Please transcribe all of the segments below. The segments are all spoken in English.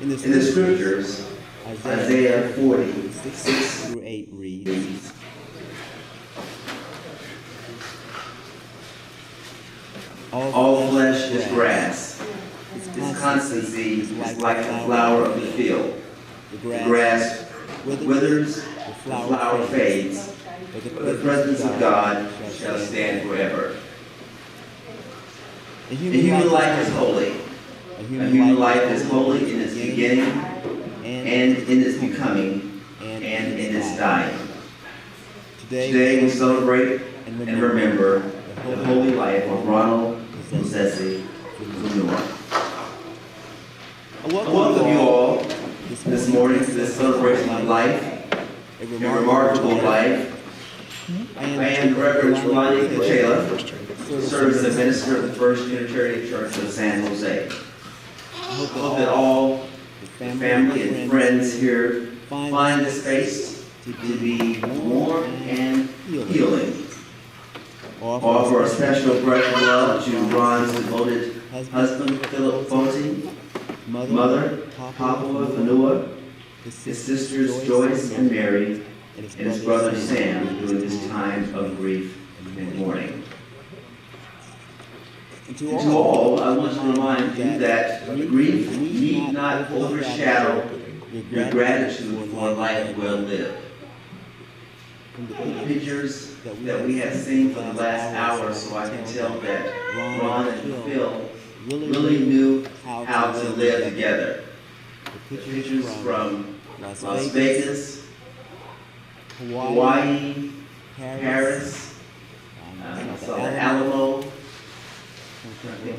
In the scriptures, Isaiah 40, 6 through 8 reads, all flesh is grass. Its constancy is like the flower of the field. The grass withers, the flower fades, but the presence of God shall stand forever. The human life is holy. A human life is holy in its beginning, and in its becoming, and in its dying. Today we celebrate and remember the holy life of Ronald Posesi Fanua. I welcome you all this morning to this celebration of life, a remarkable life. I am Reverend Ronald Posesi, serves as a minister of the First Unitarian Church of San Jose. I hope that all the family and friends here find this space to be warm and healing. Offer a special breath of love to Ron's devoted husband, Philip Fonte, mother, Papa Fanua, his sisters Joyce and Mary, and his brother Sam during this time of grief and mourning. And to all, I want to remind you that grief need not overshadow your gratitude for a life well lived. From the pictures that we have seen for the last hour, so I can tell that Ron and Phil really knew how to live together. The pictures from Las Vegas, Hawaii, Paris, the Alamo. I think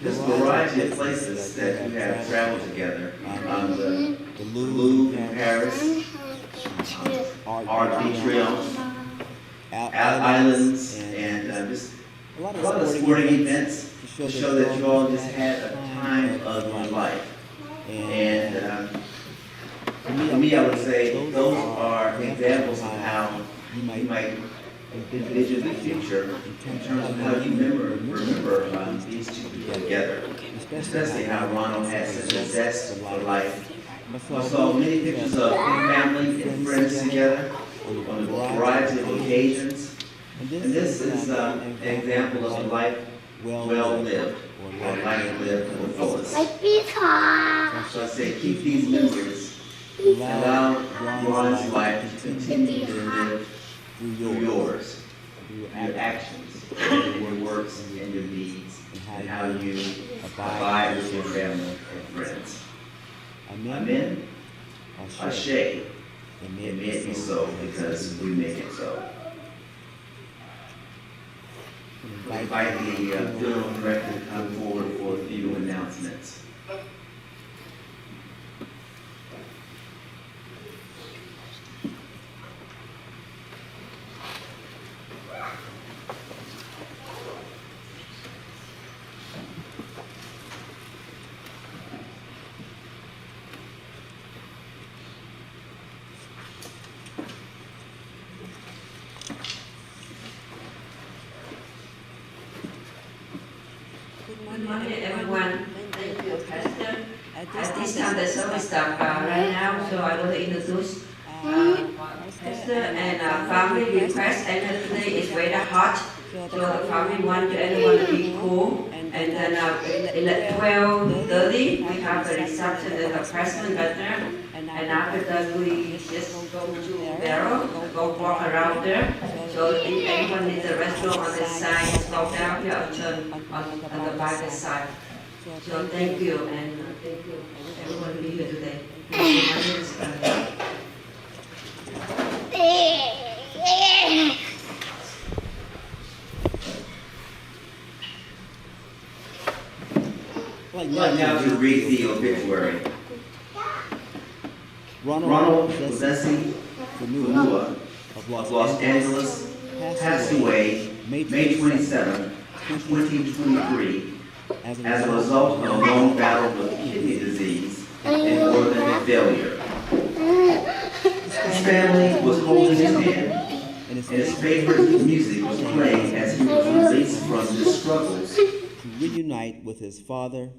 this variety of places that we have traveled together, the Louvre in Paris, Art Triomphe, islands, and just a lot of sporting events to show that you all just had a time of your life. And for me, I would say those are examples of how you might envision the future in terms of how you remember these two people together, especially how Ronald had such a zest for life. I saw many pictures of family and friends together on a variety of occasions, and this is an example of a life well lived, or a life lived to the fullest. So I say keep these memories, allow Ron's life to continue to live through yours, through your actions, your works, and your deeds, and how you abide with your family and friends. Amen. Ashe. It may be so because we make it so. I invite the funeral director to come forward for a few announcements. Good morning, everyone. Thank you, Pastor. At this time, the service starts right now, so I will introduce Pastor and family request. And today is very hot, so the family want everyone to be cool. And then at 12:30, we have the reception at the President Center. And after that, we just go to Barrel, go walk around there. So if anyone needs a restroom on this side, just go down here and turn on the back side. So thank you, and thank you everyone being here today. My name is I'd like now to read the obituary. Ronald Posesi Fanua of Los Angeles passed away May 27, 2023, as a result of a long battle with kidney disease and organ failure. His family was holding his hand, and his favorite music was playing as he was released from his struggles to reunite with his father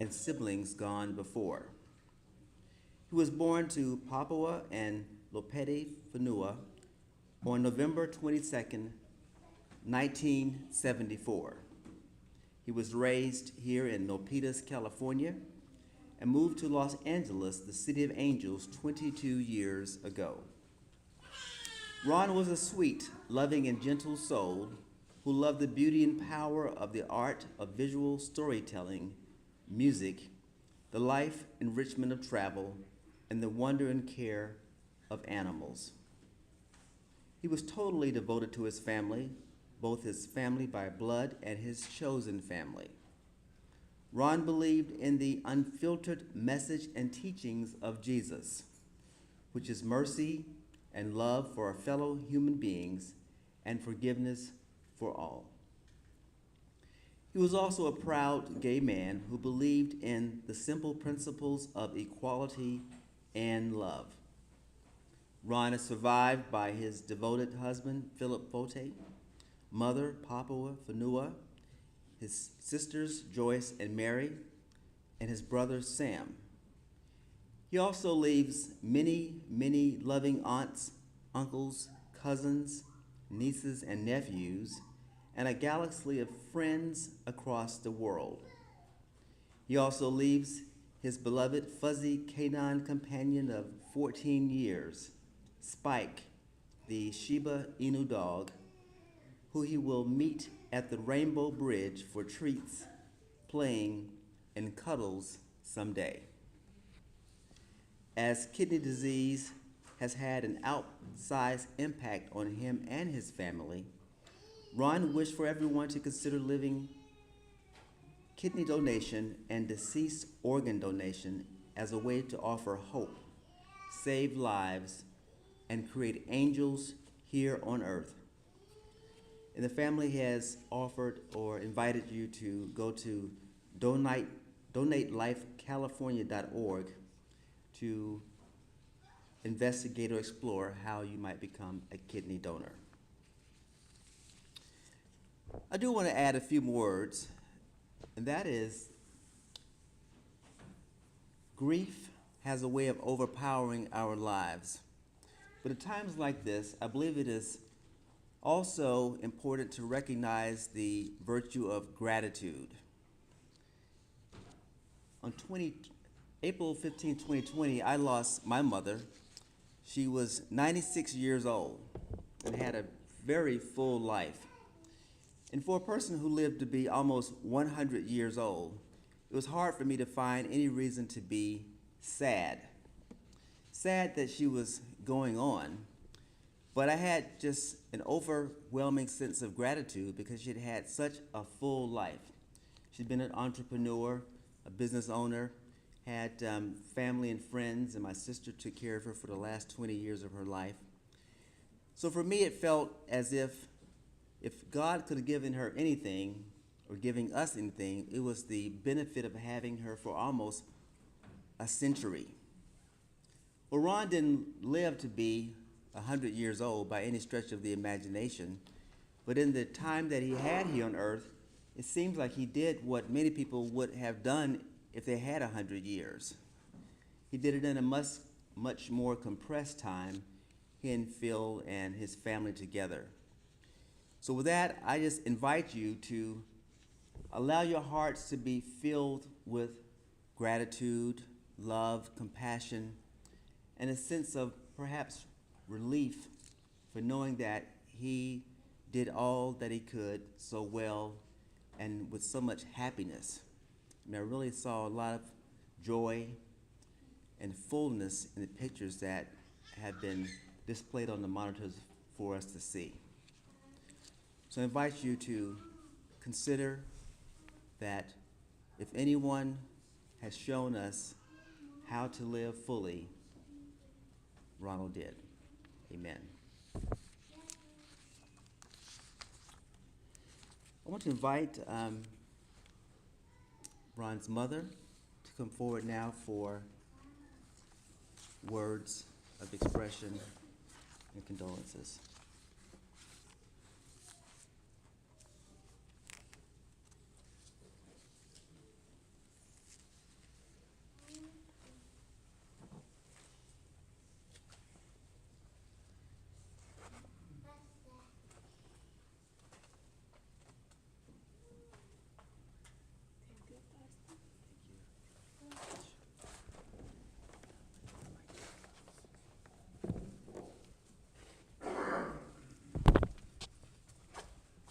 and siblings gone before. He was born to Papua and Lopeti Fanua on November 22, 1974. He was raised here in Milpitas, California, and moved to Los Angeles, the City of Angels, 22 years ago. Ron was a sweet, loving, and gentle soul who loved the beauty and power of the art of visual storytelling, music, the life enrichment of travel, and the wonder and care of animals. He was totally devoted to his family, both his family by blood and his chosen family. Ron believed in the unfiltered message and teachings of Jesus, which is mercy and love for our fellow human beings and forgiveness for all. He was also a proud gay man who believed in the simple principles of equality and love. Ron is survived by his devoted husband, Philip Fote, mother, Papua Fanua, his sisters, Joyce and Mary, and his brother, Sam. He also leaves many, many loving aunts, uncles, cousins, nieces, and nephews, and a galaxy of friends across the world. He also leaves his beloved fuzzy canine companion of 14 years, Spike, the Shiba Inu dog, who he will meet at the Rainbow Bridge for treats, playing, and cuddles someday. As kidney disease has had an outsized impact on him and his family, Ron wished for everyone to consider living kidney donation and deceased organ donation as a way to offer hope, save lives, and create angels here on earth. And the family has offered or invited you to go to donatelifecalifornia.org to investigate or explore how you might become a kidney donor. I do want to add a few more words, and that is, grief has a way of overpowering our lives. But at times like this, I believe it is also important to recognize the virtue of gratitude. On April 15, 2020, I lost my mother. She was 96 years old and had a very full life. And for a person who lived to be almost 100 years old, it was hard for me to find any reason to be sad. Sad that she was going on, but I had just an overwhelming sense of gratitude because she'd had such a full life. She'd been an entrepreneur, a business owner, had family and friends, and my sister took care of her for the last 20 years of her life. So for me, it felt as if God could have given her anything, or giving us anything, it was the benefit of having her for almost a century. Well, Ron didn't live to be 100 years old by any stretch of the imagination, but in the time that he had here on earth, it seems like he did what many people would have done if they had 100 years. He did it in a much more compressed time, he and Phil and his family together. So with that, I just invite you to allow your hearts to be filled with gratitude, love, compassion, and a sense of perhaps relief for knowing that he did all that he could so well and with so much happiness. I really saw a lot of joy and fullness in the pictures that have been displayed on the monitors for us to see. So I invite you to consider that if anyone has shown us how to live fully, Ronald did. Amen. want to invite Ron's mother to come forward now for words of expression and condolences.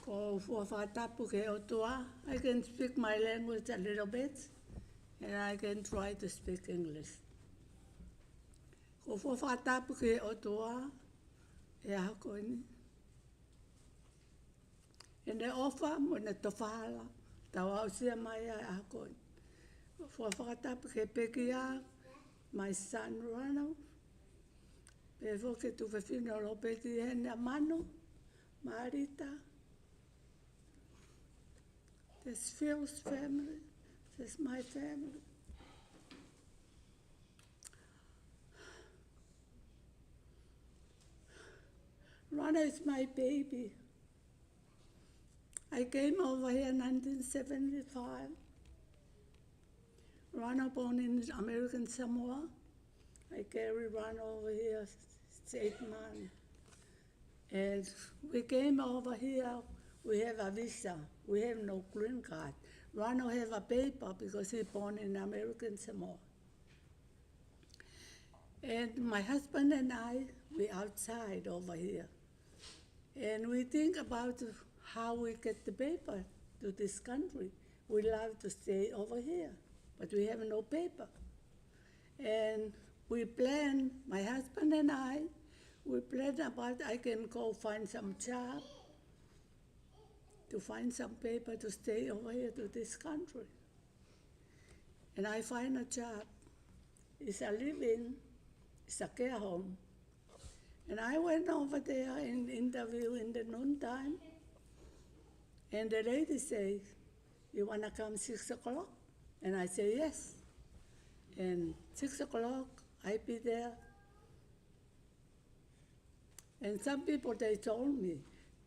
Ko fuafatapu ke otua. I can speak my language a little bit, and I can try to speak English. Ko fuafatapu ke otua, e hako ini. E ne ofa mo ne tofala, tawa usia mai a hako ini. Fuafatapu ke pekia, my son Ronald. Pe fo ke tu fefino lo peti hene mano, Marita. There's Phil's family. There's my family. Rana is my baby. I came over here in 1975. Rana born in American Samoa. I carried Rana over here 8 months. And we came over here. We have a visa. We have no green card. Ronald have a paper because he born in American Samoa. And my husband and I, we outside over here. And we think about how we get the paper to this country. We love to stay over here, but we have no paper. And we plan, my husband and I, we plan about I can go find some job to find some paper to stay over here to this country. And I find a job. It's a living, it's a care home. And I went over there and interview in the noontime. And the lady said, you wanna come 6 o'clock? And I say, yes. And 6 o'clock, I be there. And some people, they told me,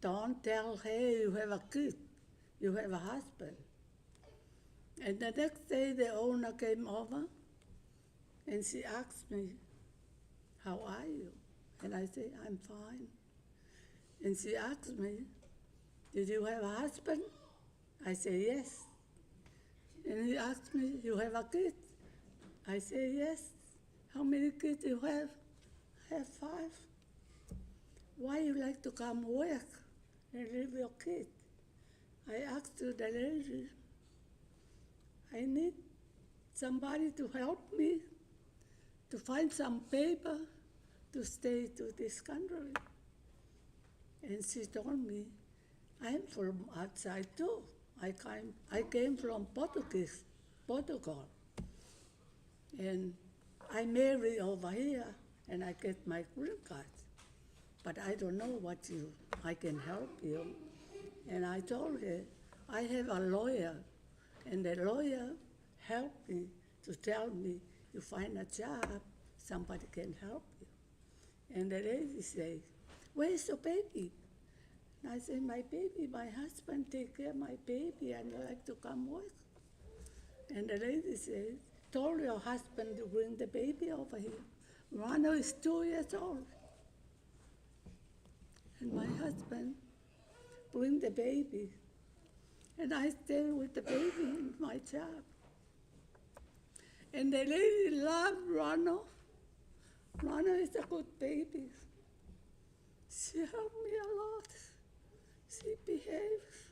don't tell her you have a kid, you have a husband. And the next day, the owner came over, and she asked me, how are you? And I say, I'm fine. And she asked me, did you have a husband? I say, yes. And he asked me, you have a kid? I say, yes. How many kids you have? I have 5. Why you like to come work and leave your kid? I asked the lady, I need somebody to help me to find some paper to stay to this country. And she told me, I'm from outside too. I came from Portugal. And I married over here and I get my green card. But I don't know I can help you. And I told her, I have a lawyer, and the lawyer helped me to tell me, you find a job, somebody can help you. And the lady said, where's your baby? And I said, my baby, my husband take care of my baby, and I like to come work. And the lady said, told your husband to bring the baby over here. Ronald is 2 years old. And my husband bring the baby. And I stay with the baby in my job. And the lady loved Ronald. Ronald is a good baby. She helped me a lot. She behaves.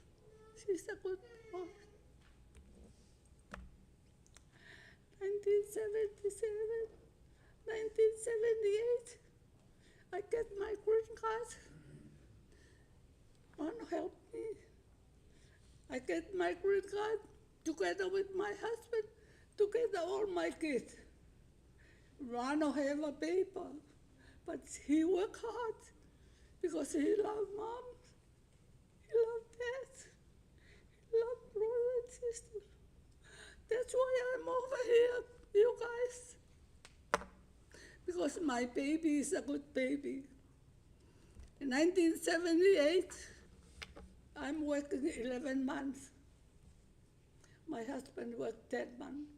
She's a good boy. 1977, 1978, I get my green card. Ronald helped me. I get my green card together with my husband, together all my kids. Ronald have a paper, but he work hard because he love mom, he love dad, sister. That's why I'm over here, you guys. Because my baby is a good baby. In 1978, I'm working 11 months. My husband worked 10 months.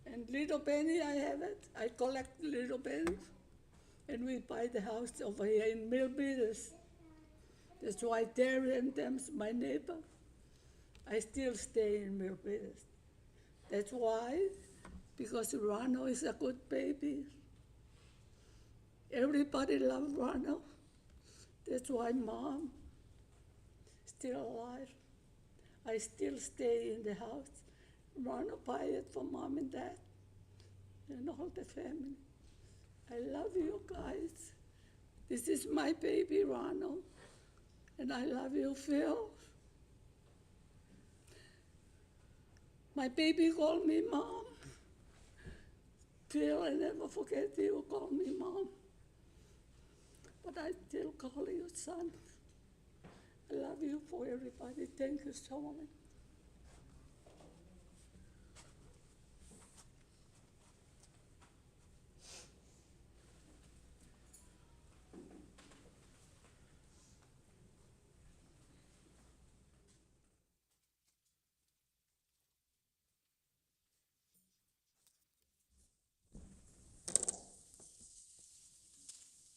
And little penny, I have it. I collect little pennies. And we buy the house over here in Milpitas. That's why Terry and them's my neighbor. I still stay in Milpitas. That's why, because Ronald is a good baby. Everybody loves Ronald. That's why Mom still alive. I still stay in the house. Ronald buy it for Mom and Dad and all the family. I love you guys. This is my baby Ronald, and I love you, Phil. My baby called me Mom. Phil, I never forget you call me Mom. But I still call you son. I love you for everybody. Thank you so much.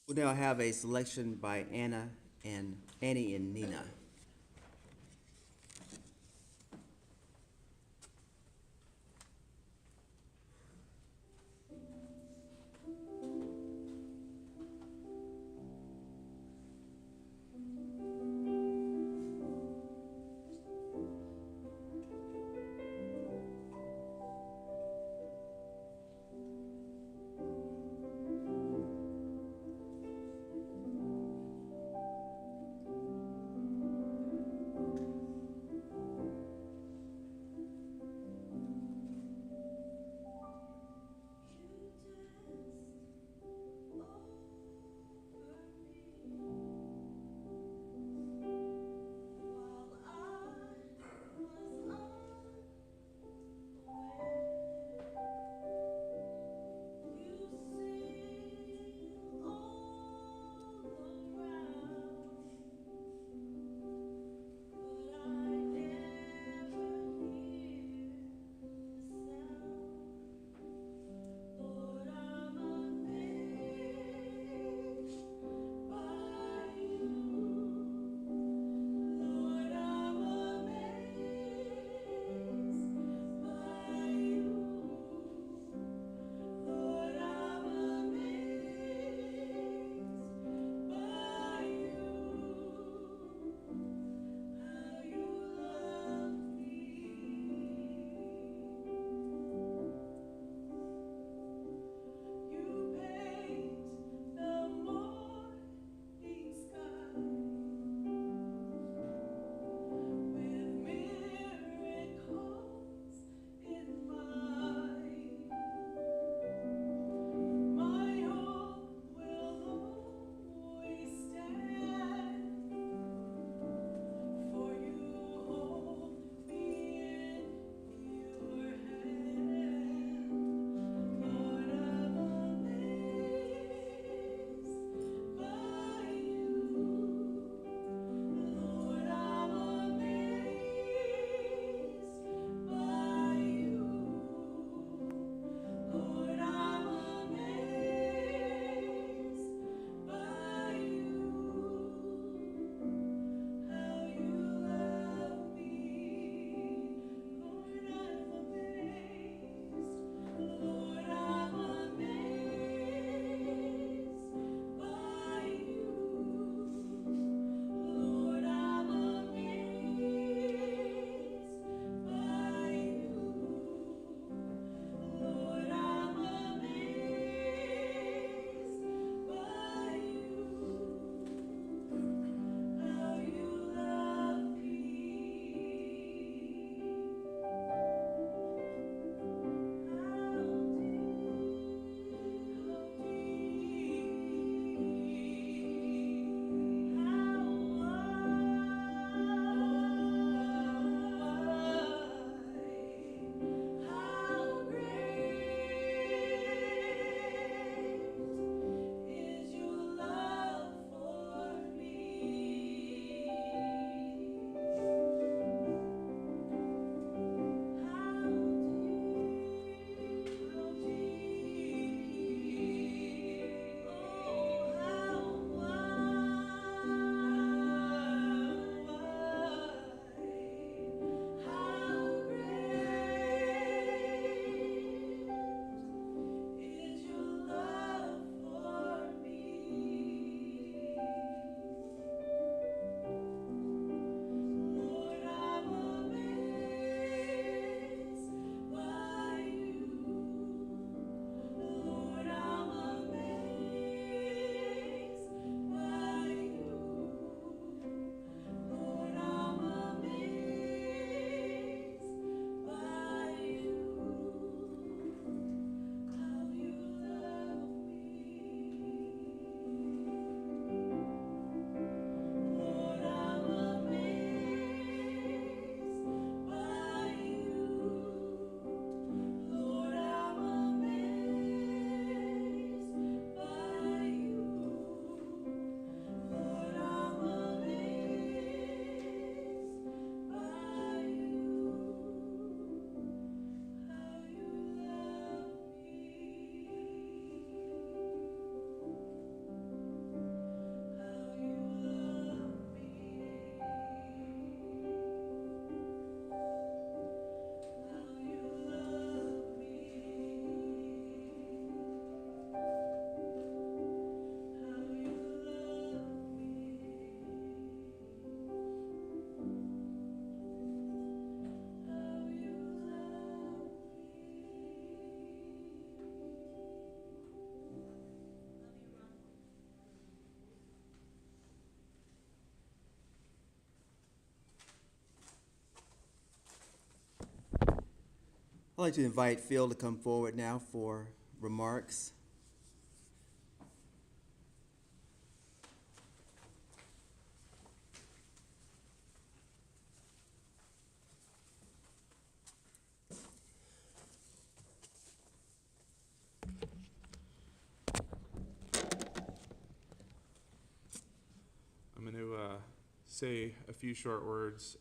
We now have a selection by Annie and Nina. I'd like to invite Phil to come forward now for remarks. I'm going to say a few short words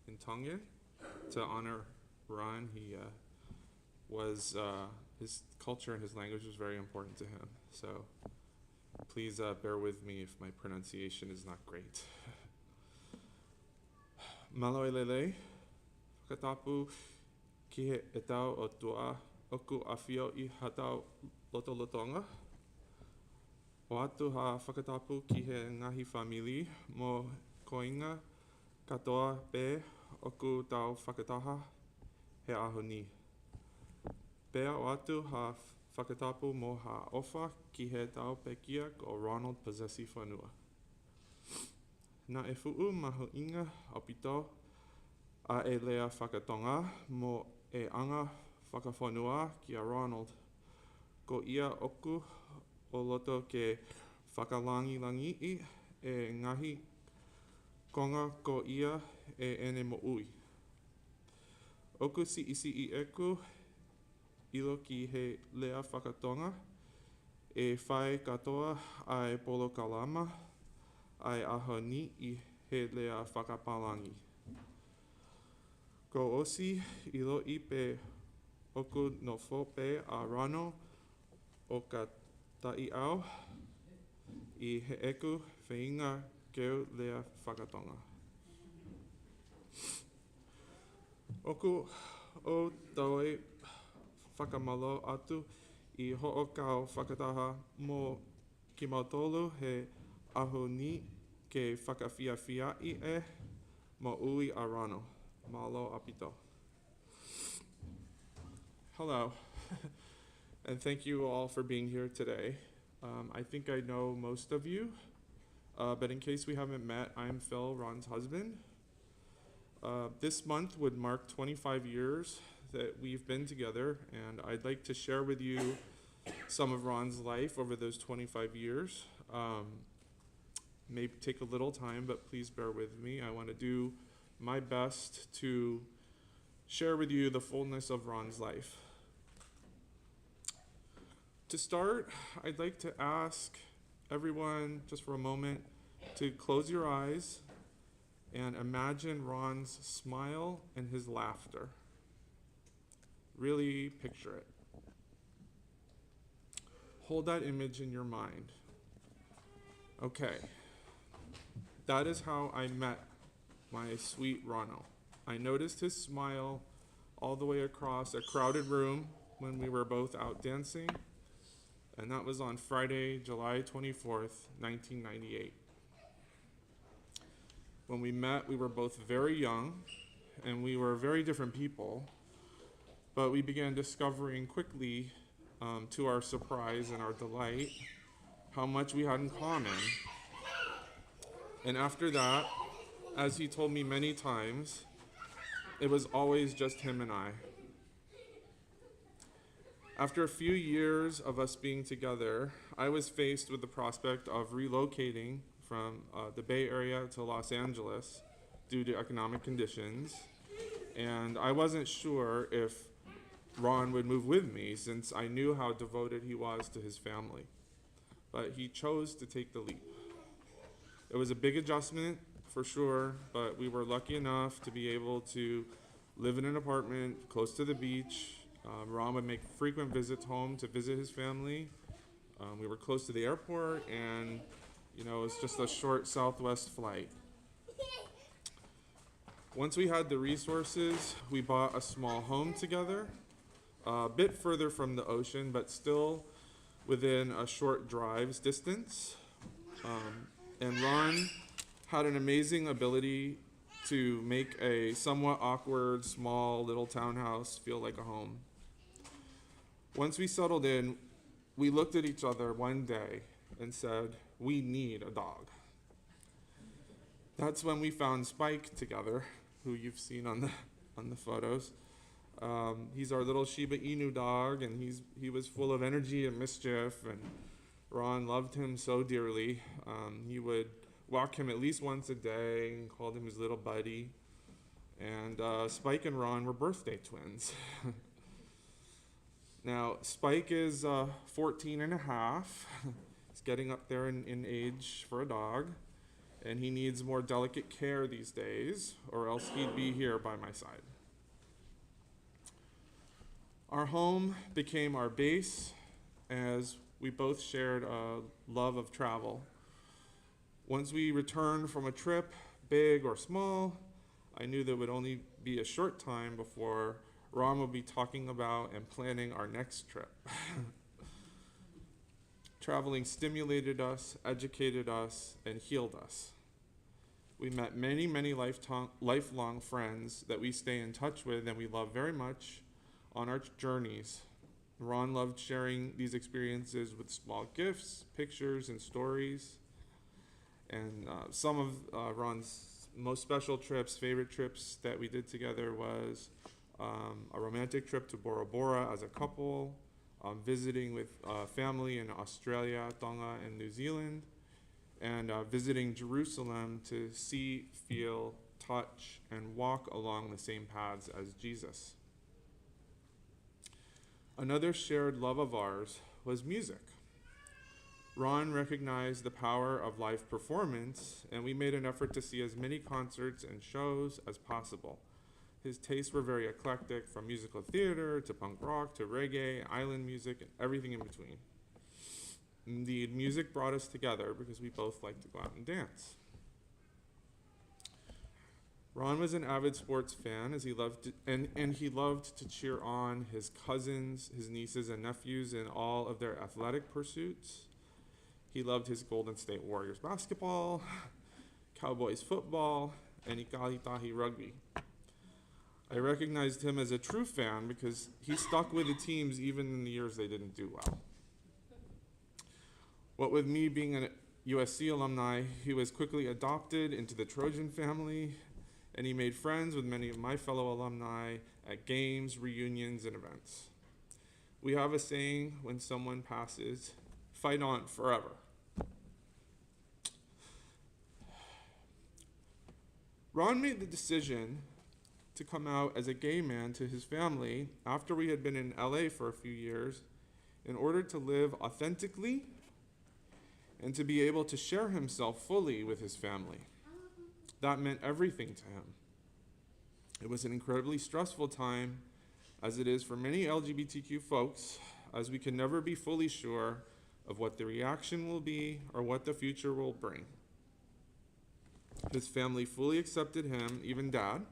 in Tongan to honor Ron. He was his culture and his language was very important to him. So please bear with me if my pronunciation is not great. Maloelele, whakatapu ki he etau o tua oku awhio I hatau lotolotonga. O atu ha whakatapu ki he ngahi whamili mo koinga katoa pe oku tau whakataha he aho ni. Pea o atu ha whakatapu mo ha ofa ki he tau pekia o Ronald Posesi Fanua. Na e fuu mahu inga o pito a e lea whakatonga mo e anga whakawhanua ki a Ronald. Ko ia oku o loto ke whakalangi-langi e ngahi konga ko ia e ene mo ui. Oku si isi I eku ilo ki he lea whakatonga e whai katoa ai polo kalama ai aho ni I he lea whakapalangi. Ko osi ilo I pe oku no fope a rano o ka tai au I he eku whainga keu lea whakatonga. Oku o taue whakamalo atu I ho'okau whakataha mo ki mautolu he aho ni ke whakawhiawhia I mo ui a rano. Malo apito. Hello, and thank you all for being here today. I think I know most of you, but in case we haven't met, I'm Phil, Ron's husband. This month would mark 25 years that we've been together, and I'd like to share with you some of Ron's life over those 25 years. May take a little time, but please bear with me. I want to do my best to share with you the fullness of Ron's life. To start, I'd like to ask everyone, just for a moment, to close your eyes and imagine Ron's smile and his laughter. Really picture it. Hold that image in your mind. Okay, that is how I met my sweet Ronald. I noticed his smile all the way across a crowded room when we were both out dancing, and that was on Friday, July 24th, 1998. When we met, we were both very young, and we were very different people, but we began discovering quickly, to our surprise and our delight, how much we had in common. And after that, as he told me many times, it was always just him and I. After a few years of us being together, I was faced with the prospect of relocating from the Bay Area to Los Angeles due to economic conditions, and I wasn't sure if Ron would move with me since I knew how devoted he was to his family. But he chose to take the leap. It was a big adjustment, for sure, but we were lucky enough to be able to live in an apartment close to the beach. Ron would make frequent visits home to visit his family. We were close to the airport, and it was just a short Southwest flight. Once we had the resources, we bought a small home together, a bit further from the ocean, but still within a short drive's distance. And Ron had an amazing ability to make a somewhat awkward, small, little townhouse feel like a home. Once we settled in, we looked at each other one day and said, we need a dog. That's when we found Spike together, who you've seen on the photos. He's our little Shiba Inu dog, and he was full of energy and mischief, and Ron loved him so dearly. He would walk him at least once a day and called him his little buddy. And Spike and Ron were birthday twins. Now, Spike is 14 and a half. He's getting up there in age for a dog, and he needs more delicate care these days, or else he'd be here by my side. Our home became our base as we both shared a love of travel. Once we returned from a trip, big or small, I knew there would only be a short time before Ron would be talking about and planning our next trip. Traveling stimulated us, educated us, and healed us. We met many, many lifelong friends that we stay in touch with and we love very much on our journeys. Ron loved sharing these experiences with small gifts, pictures, and stories. And some of Ron's most special trips, favorite trips that we did together was a romantic trip to Bora Bora as a couple, visiting with family in Australia, Tonga, and New Zealand, and visiting Jerusalem to see, feel, touch, and walk along the same paths as Jesus. Another shared love of ours was music. Ron recognized the power of live performance, and we made an effort to see as many concerts and shows as possible. His tastes were very eclectic, from musical theater to punk rock to reggae, island music, and everything in between. Indeed, music brought us together because we both liked to go out and dance. Ron was an avid sports fan, as he loved he loved to cheer on his cousins, his nieces, and nephews in all of their athletic pursuits. He loved his Golden State Warriors basketball, Cowboys football, and Ikalitahi rugby. I recognized him as a true fan because he stuck with the teams even in the years they didn't do well. What with me being a USC alumni, he was quickly adopted into the Trojan family, and he made friends with many of my fellow alumni at games, reunions, and events. We have a saying when someone passes, fight on forever. Ron made the decision to come out as a gay man to his family after we had been in LA for a few years in order to live authentically and to be able to share himself fully with his family. That meant everything to him. It was an incredibly stressful time, as it is for many LGBTQ folks, as we can never be fully sure of what the reaction will be or what the future will bring. His family fully accepted him, even Dad.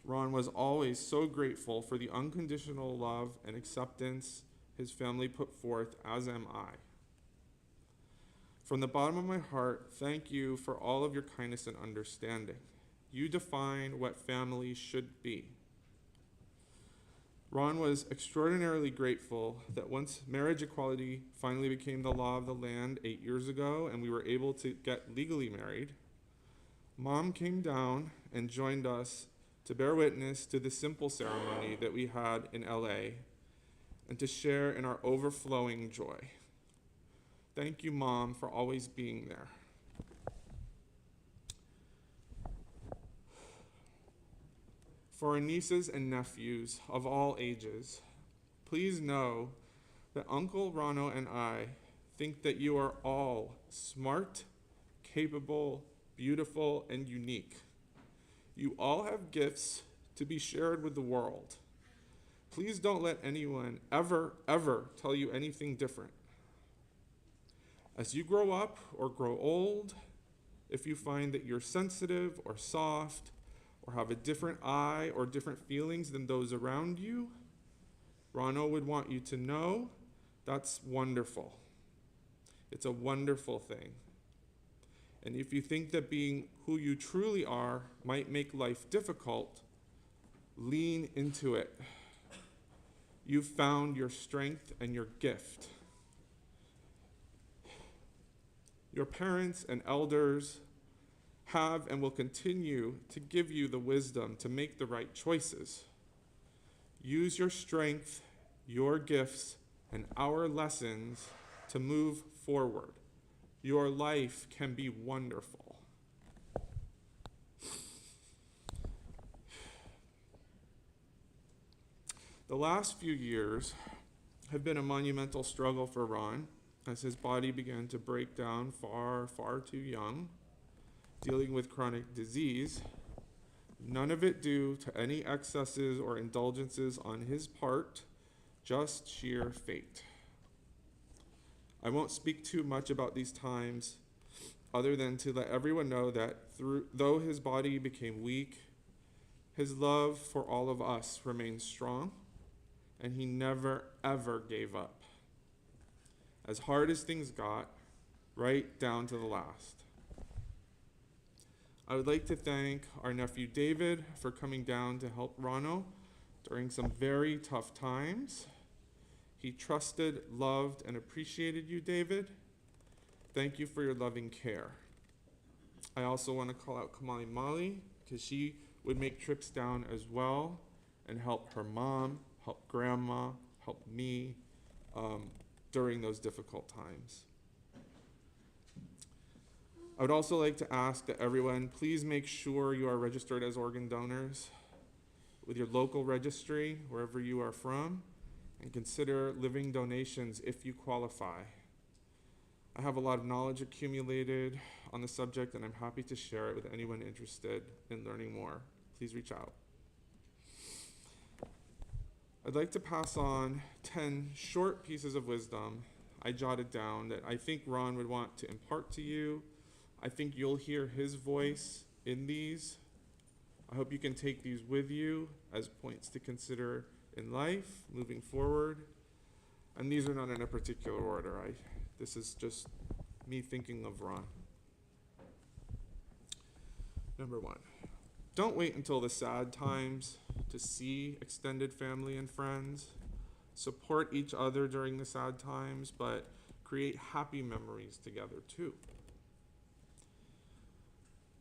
Ron was always so grateful for the unconditional love and acceptance his family put forth, as am I. From the bottom of my heart, thank you for all of your kindness and understanding. You define what family should be. Ron was extraordinarily grateful that once marriage equality finally became the law of the land 8 years ago and we were able to get legally married, Mom came down and joined us to bear witness to the simple ceremony that we had in LA and to share in our overflowing joy. Thank you, Mom, for always being there. For our nieces and nephews of all ages, please know that Uncle Rano and I think that you are all smart, capable, beautiful, and unique. You all have gifts to be shared with the world. Please don't let anyone ever tell you anything different. As you grow up or grow old, if you find that you're sensitive or soft or have a different eye or different feelings than those around you, Rano would want you to know that's wonderful. It's a wonderful thing. And if you think that being who you truly are might make life difficult, lean into it. You've found your strength and your gift. Your parents and elders have and will continue to give you the wisdom to make the right choices. Use your strength, your gifts, and our lessons to move forward. Your life can be wonderful. The last few years have been a monumental struggle for Ron as his body began to break down far, far too young, dealing with chronic disease, none of it due to any excesses or indulgences on his part, just sheer fate. I won't speak too much about these times other than to let everyone know that though his body became weak, his love for all of us remained strong, and he never, ever gave up. As hard as things got, right down to the last. I would like to thank our nephew David for coming down to help Ronald during some very tough times. He trusted, loved, and appreciated you, David. Thank you for your loving care. I also want to call out Kamali Mali because she would make trips down as well and help her mom, help grandma, help me during those difficult times. I would also like to ask that everyone please make sure you are registered as organ donors with your local registry, wherever you are from, and consider living donations if you qualify. I have a lot of knowledge accumulated on the subject, and I'm happy to share it with anyone interested in learning more. Please reach out. I'd like to pass on 10 short pieces of wisdom I jotted down that I think Ron would want to impart to you. I think you'll hear his voice in these. I hope you can take these with you as points to consider in life, moving forward. And these are not in a particular order. This is just me thinking of Ron. Number 1, don't wait until the sad times to see extended family and friends. Support each other during the sad times, but create happy memories together too.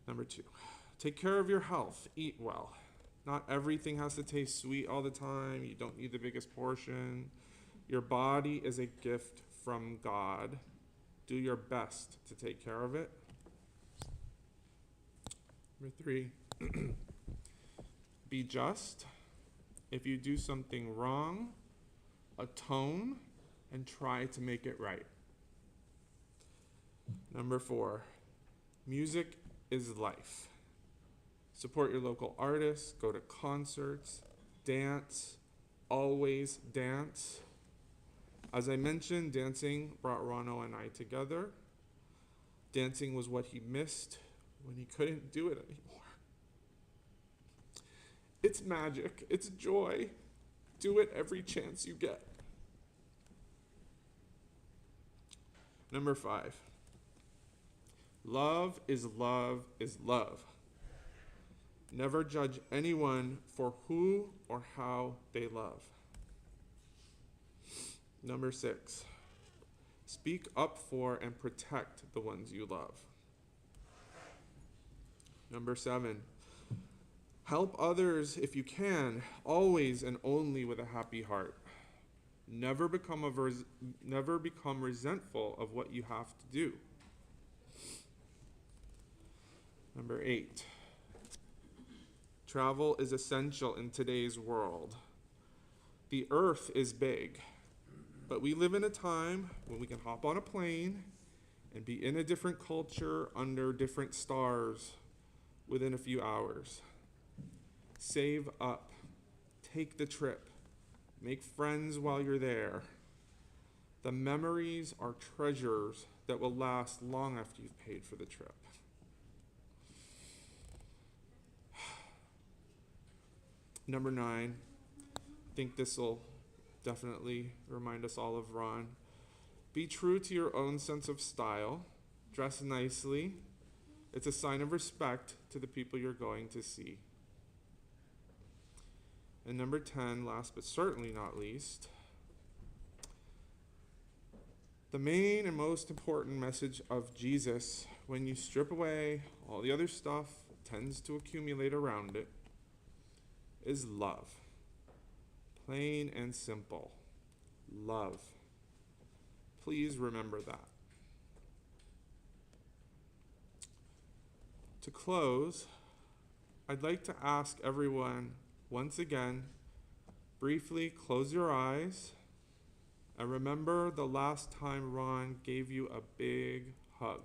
Number 2, take care of your health, eat well. Not everything has to taste sweet all the time. You don't need the biggest portion. Your body is a gift from God. Do your best to take care of it. Number 3, be just. If you do something wrong, atone and try to make it right. Number 4, music is life. Support your local artists, go to concerts, dance, always dance. As I mentioned, dancing brought Ronald and I together. Dancing was what he missed when he couldn't do it anymore. It's magic, it's joy. Do it every chance you get. Number 5, love is love is love. Never judge anyone for who or how they love. Number 6, speak up for and protect the ones you love. Number 7, help others if you can, always and only with a happy heart. Never become resentful of what you have to do. Number 8, travel is essential in today's world. The earth is big, but we live in a time when we can hop on a plane and be in a different culture under different stars within a few hours. Save up, take the trip, make friends while you're there. The memories are treasures that will last long after you've paid for the trip. Number 9, I think this will definitely remind us all of Ron. Be true to your own sense of style. Dress nicely. It's a sign of respect to the people you're going to see. And number 10, last but certainly not least, the main and most important message of Jesus, when you strip away all the other stuff that tends to accumulate around it, is love. Plain and simple. Love. Please remember that. To close, I'd like to ask everyone once again, briefly close your eyes and remember the last time Ron gave you a big hug.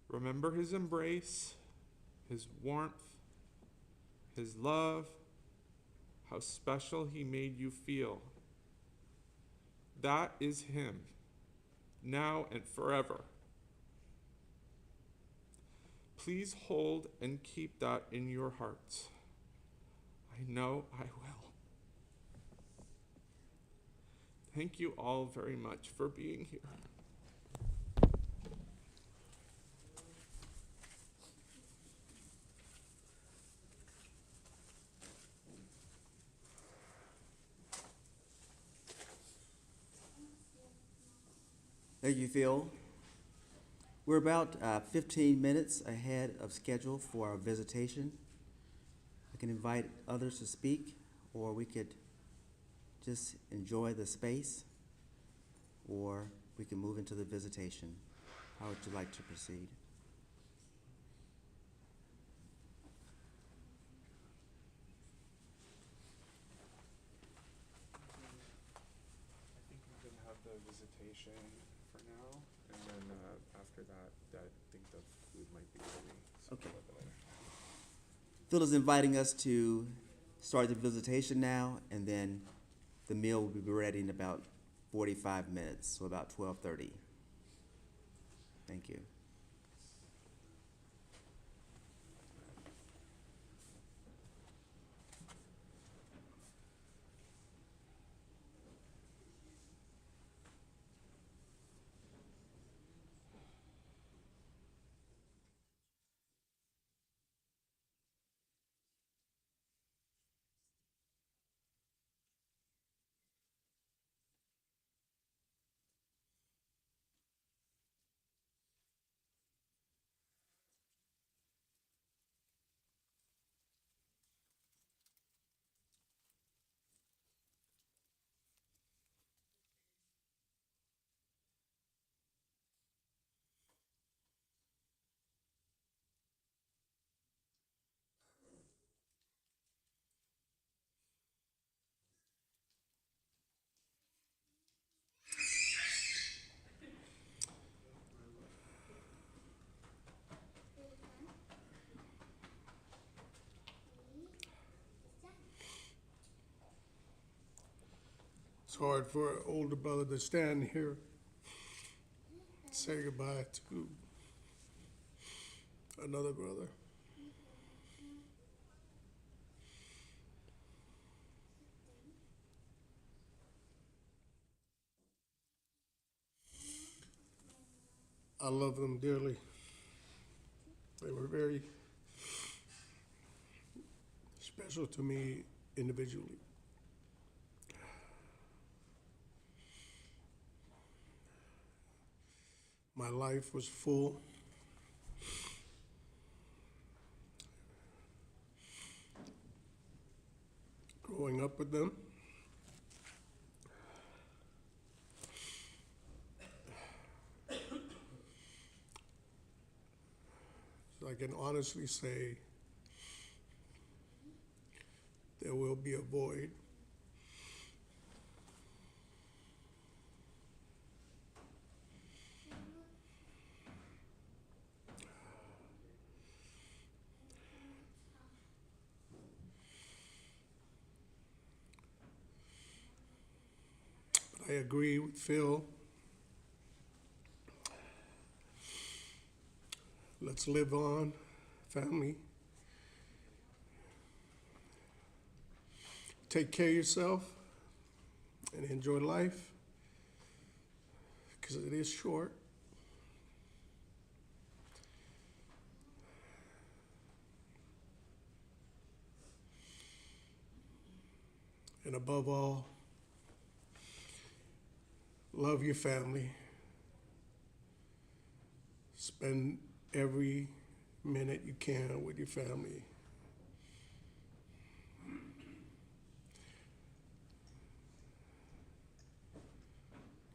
Remember his embrace, his warmth, his love, how special he made you feel. That is him, now and forever. Please hold and keep that in your hearts. I know I will. Thank you all very much for being here. Thank you, Phil. We're about 15 minutes ahead of schedule for our visitation. I can invite others to speak, or we could just enjoy the space, or we can move into the visitation. How would you like to proceed? I think we can have the visitation for now, and then after that, I think the food might be ready. So Okay. we'll go there. Phil is inviting us to start the visitation now, and then the meal will be ready in about 45 minutes, so about 12:30. Thank you. It's hard for an older brother to stand here and say goodbye to another brother. I love them dearly. They were very special to me individually. My life was full. Growing up with them. So I can honestly say there will be a void. I agree with Phil. Let's live on, family. Take care of yourself and enjoy life, because it is short. And above all, love your family. Spend every minute you can with your family.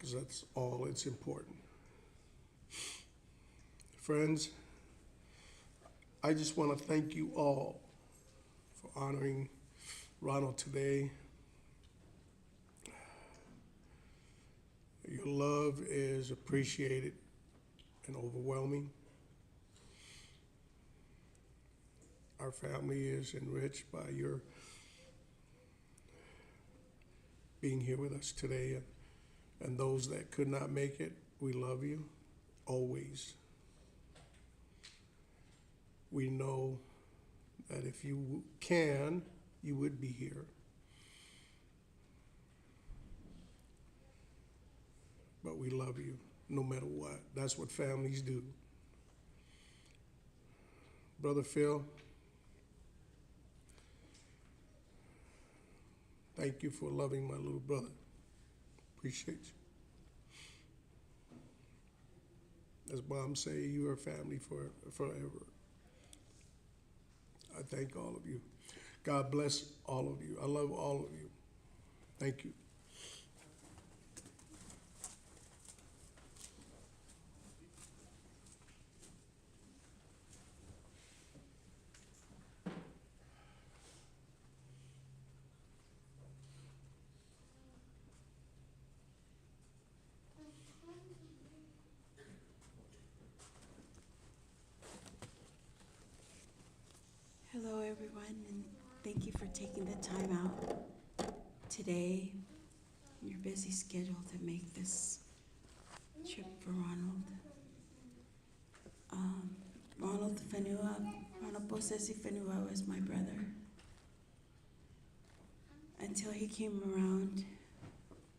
because that's all it's important. Friends, I just want to thank you all for honoring Ronald today. Your love is appreciated and overwhelming. Our family is enriched by your being here with us today. And those that could not make it, we love you always. We know that if you can, you would be here. But we love you no matter what. That's what families do. Brother Phil, thank you for loving my little brother. Appreciate you. As Mom say, you are family forever. I thank all of you. God bless all of you. I love all of you. Thank you. Hello, everyone, and thank you for taking the time out today in your busy schedule to make this trip for Ronald. Ronald Posesi Fanua was my brother. Until he came around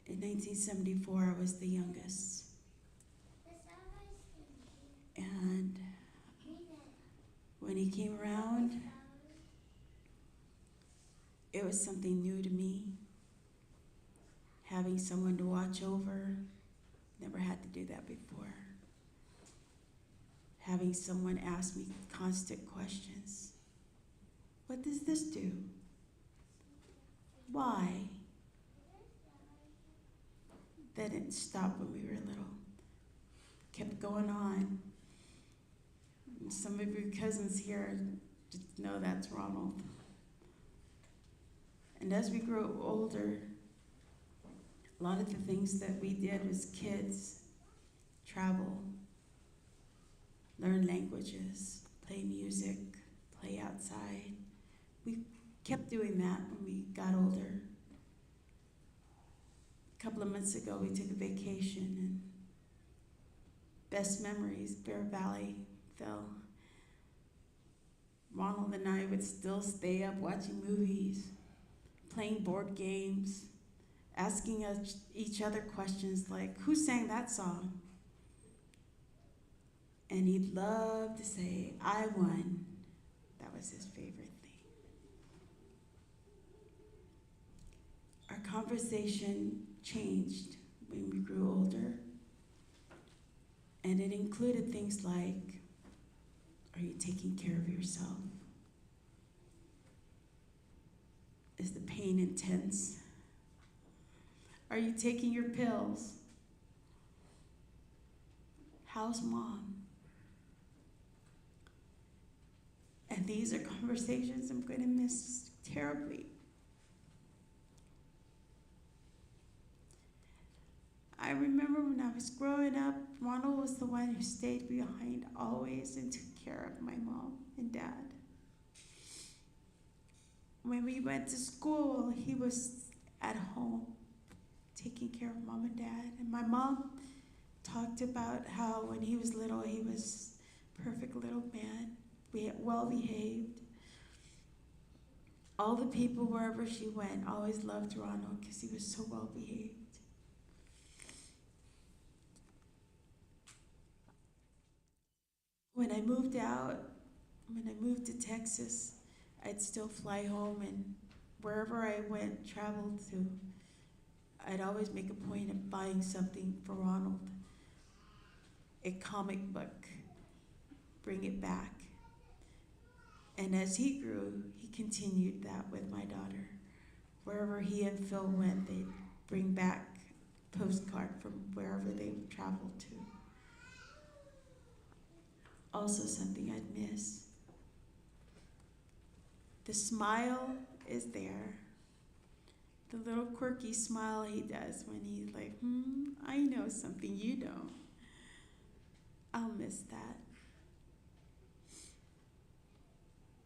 in 1974, I was the youngest. And when he came around, it was something new to me. Having someone to watch over, never had to do that before. Having someone ask me constant questions. What does this do? Why? That didn't stop when we were little. Kept going on. And some of your cousins here just know that's Ronald. And as we grew older, a lot of the things that we did as kids, travel, learn languages, play music, play outside. We kept doing that when we got older. A couple of months ago, we took a vacation, and best memories, Bear Valley, Phil. Ronald and I would still stay up watching movies, playing board games, asking each other questions like, who sang that song? And he'd love to say, I won. That was his favorite thing. Our conversation changed when we grew older, and it included things like, are you taking care of yourself? Is the pain intense? Are you taking your pills? How's Mom? And these are conversations I'm going to miss terribly. I remember when I was growing up, Ronald was the one who stayed behind always and took care of my mom and dad. When we went to school, he was at home taking care of Mom and Dad. And my mom talked about how when he was little, he was a perfect little man, well behaved. All the people, wherever she went, always loved Ronald because he was so well behaved. When I moved to Texas, I'd still fly home, and wherever I went, traveled to, I'd always make a point of buying something for Ronald. A comic book, bring it back. And as he grew, he continued that with my daughter. Wherever he and Phil went, they'd bring back postcard from wherever they've traveled to. Also something I'd miss. The smile is there. The little quirky smile he does when he's like, I know something you don't. I'll miss that.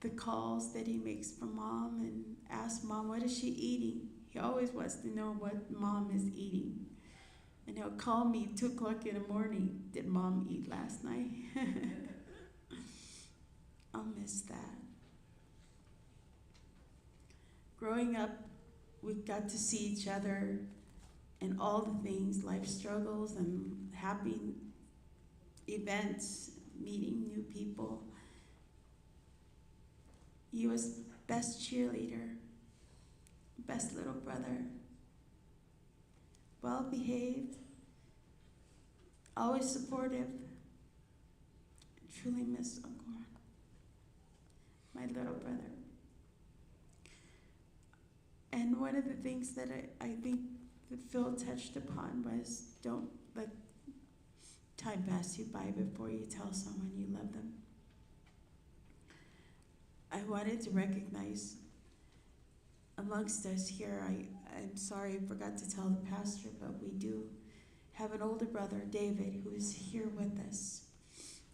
The calls that he makes for Mom and asks Mom, what is she eating? He always wants to know what Mom is eating. And he'll call me 2 o'clock in the morning. Did Mom eat last night? I'll miss that. Growing up, we got to see each other in all the things, life struggles and happy events, meeting new people. He was best cheerleader, best little brother, well behaved, always supportive. I truly miss Uncle Ron, my little brother. And one of the things that I think that Phil touched upon was don't let time pass you by before you tell someone you love them. I wanted to recognize amongst us here, I'm sorry I forgot to tell the pastor, but we do have an older brother, David, who is here with us.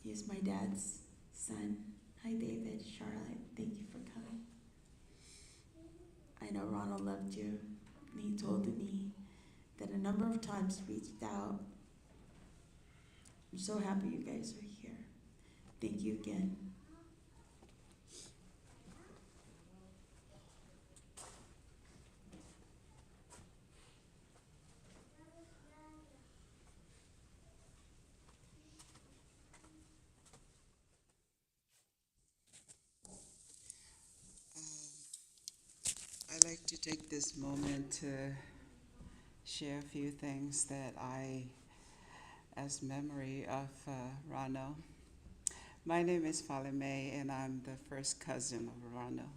He is my dad's son. Hi, David, Charlotte, thank you for coming. I know Ronald loved you, and he told me that a number of times reached out. I'm so happy you guys are here. Thank you again. I'd like to take this moment to share a few things that as memory of Ronald. My name is Faleme, and I'm the first cousin of Ronald.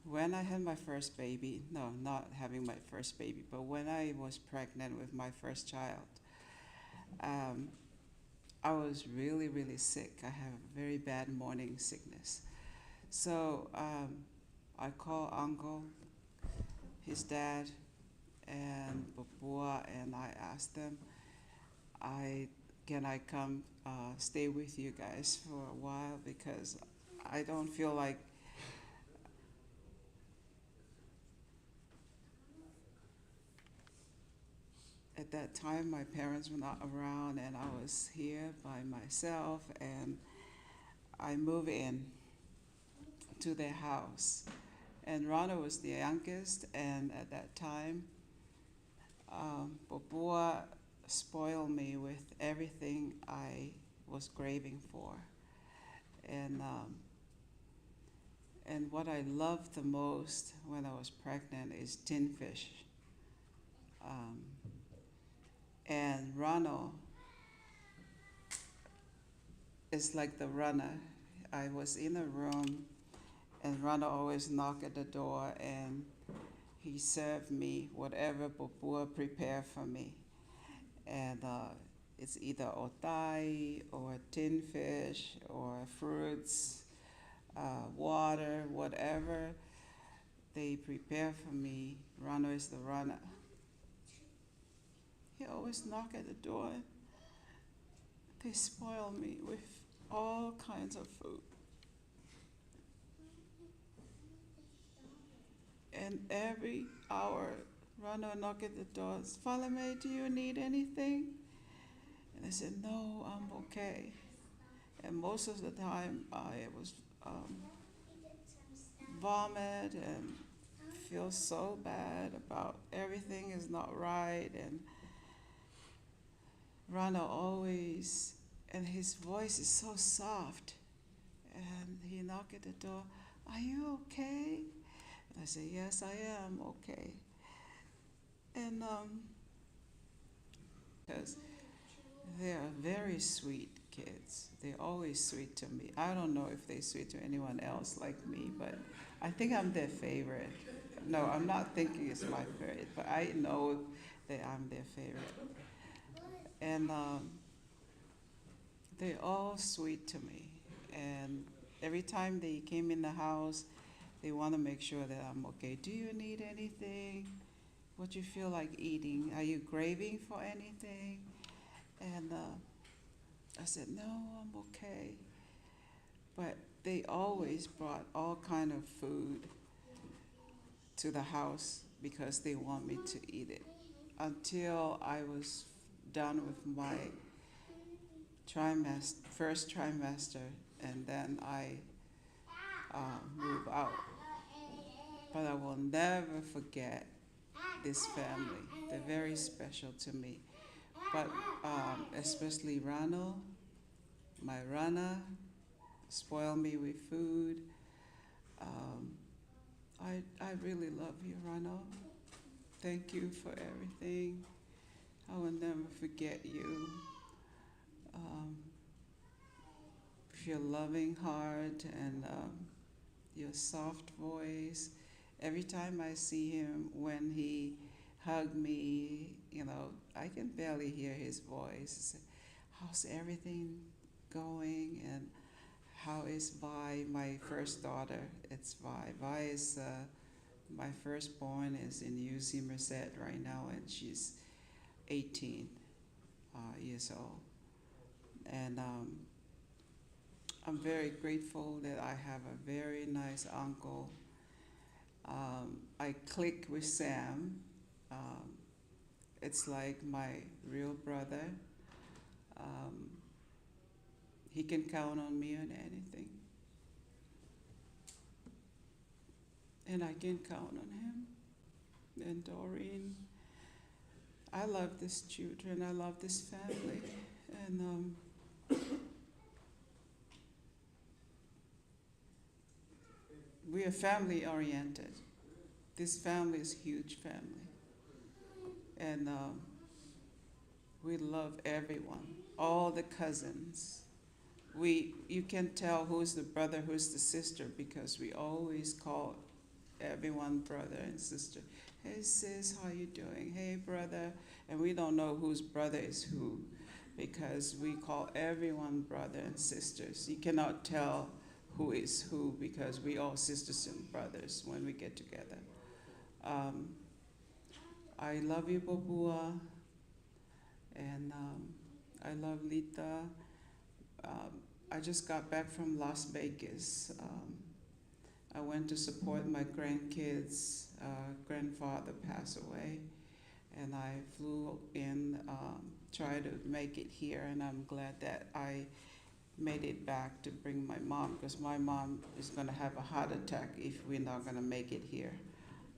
When I had my first baby, no, not having my first baby, but when I was pregnant with my first child, I was really, really sick. I have very bad morning sickness. So I called Uncle, his dad, and Papua, and I asked them, can I come stay with you guys for a while, because I don't feel like at that time my parents were not around and I was here by myself, and I moved in to their house. And Ronald was the youngest, and at that time, Papua spoiled me with everything I was craving for. And what I loved the most when I was pregnant is tin fish. And Ronald is like the runner. I was in a room, and Ronald always knocked at the door, and he served me whatever Papua prepared for me. And it's either otai or tin fish or fruits, water, whatever they prepare for me. Ronald is the runner. He always knocked at the door. They spoil me with all kinds of food. And every hour, Ronald knocked at the door. Falame, do you need anything? And I said, no, I'm okay. And most of the time, I was vomit and feel so bad about everything is not right. And Ronald always, and his voice is so soft. And he knocked at the door, are you okay? I said, yes, I am okay. And because they're very sweet kids. They're always sweet to me. I don't know if they're sweet to anyone else like me, but I think I'm their favorite. No, I'm not thinking it's my favorite, but I know that I'm their favorite. And they're all sweet to me. And every time they came in the house, they want to make sure that I'm okay. Do you need anything? What you feel like eating? Are you craving for anything? And I said, no, I'm okay. But they always brought all kind of food to the house because they want me to eat it. Until I was done with my first trimester, and then I move out. But I will never forget this family. They're very special to me. But especially Ronald, my runner, spoil me with food. I really love you, Ronald. Thank you for everything. I will never forget you. With your loving heart and your soft voice. Every time I see him, when he hugged me, I can barely hear his voice. How's everything going? And how is Vi, my first daughter? It's Vi. Vi is my firstborn is in UC Merced right now, and she's 18 years old. And I'm very grateful that I have a very nice uncle. I click with Sam. It's like my real brother. He can count on me on anything. And I can count on him. And Doreen. I love these children. I love this family. And we are family oriented. This family is a huge family. And we love everyone, all the cousins. You can tell who's the brother, who's the sister, because we always call everyone brother and sister. Hey sis, how you doing? Hey brother. And we don't know whose brother is who, because we call everyone brother and sisters. You cannot tell who is who, because we all sisters and brothers when we get together. I love you, Bobua, and I love Lita. I just got back from Las Vegas. I went to support my grandkids. Grandfather passed away, and I flew in, tried to make it here, and I'm glad that I made it back to bring my mom, because my mom is going to have a heart attack if we're not going to make it here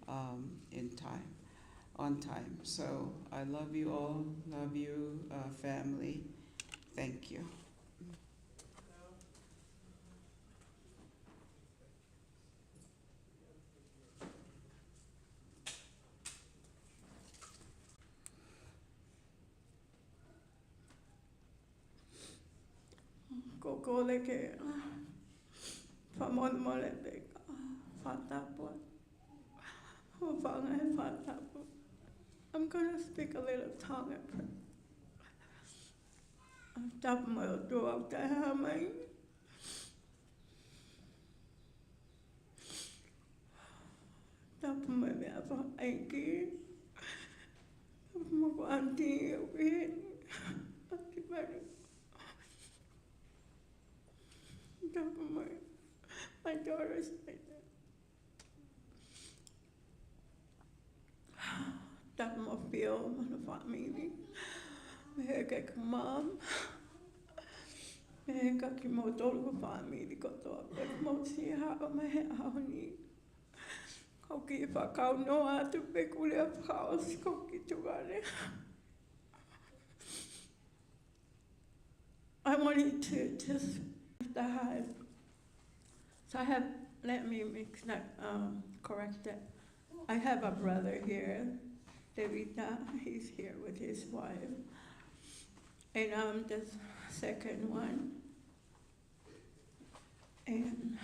on time. So I love you all, love you, family. Thank you. Kokoleke, Famonmolebeka, Fatapot, Hofanga Fatapot. I'm going to speak a little tongue at first. Tapmo do out the hammer. Tapmo me have a anki. Tapmo auntie win. Tapmo my daughter's like that. Tapmo feel my family. Mehekek mom. Mehekak motor family got to a mosi ha my honey. Koki if I can't know how to pick up house, Koki to run. I wanted to just have. So I have, let me make that correct that. I have a brother here, Devita, he's here with his wife. And I'm the second one. And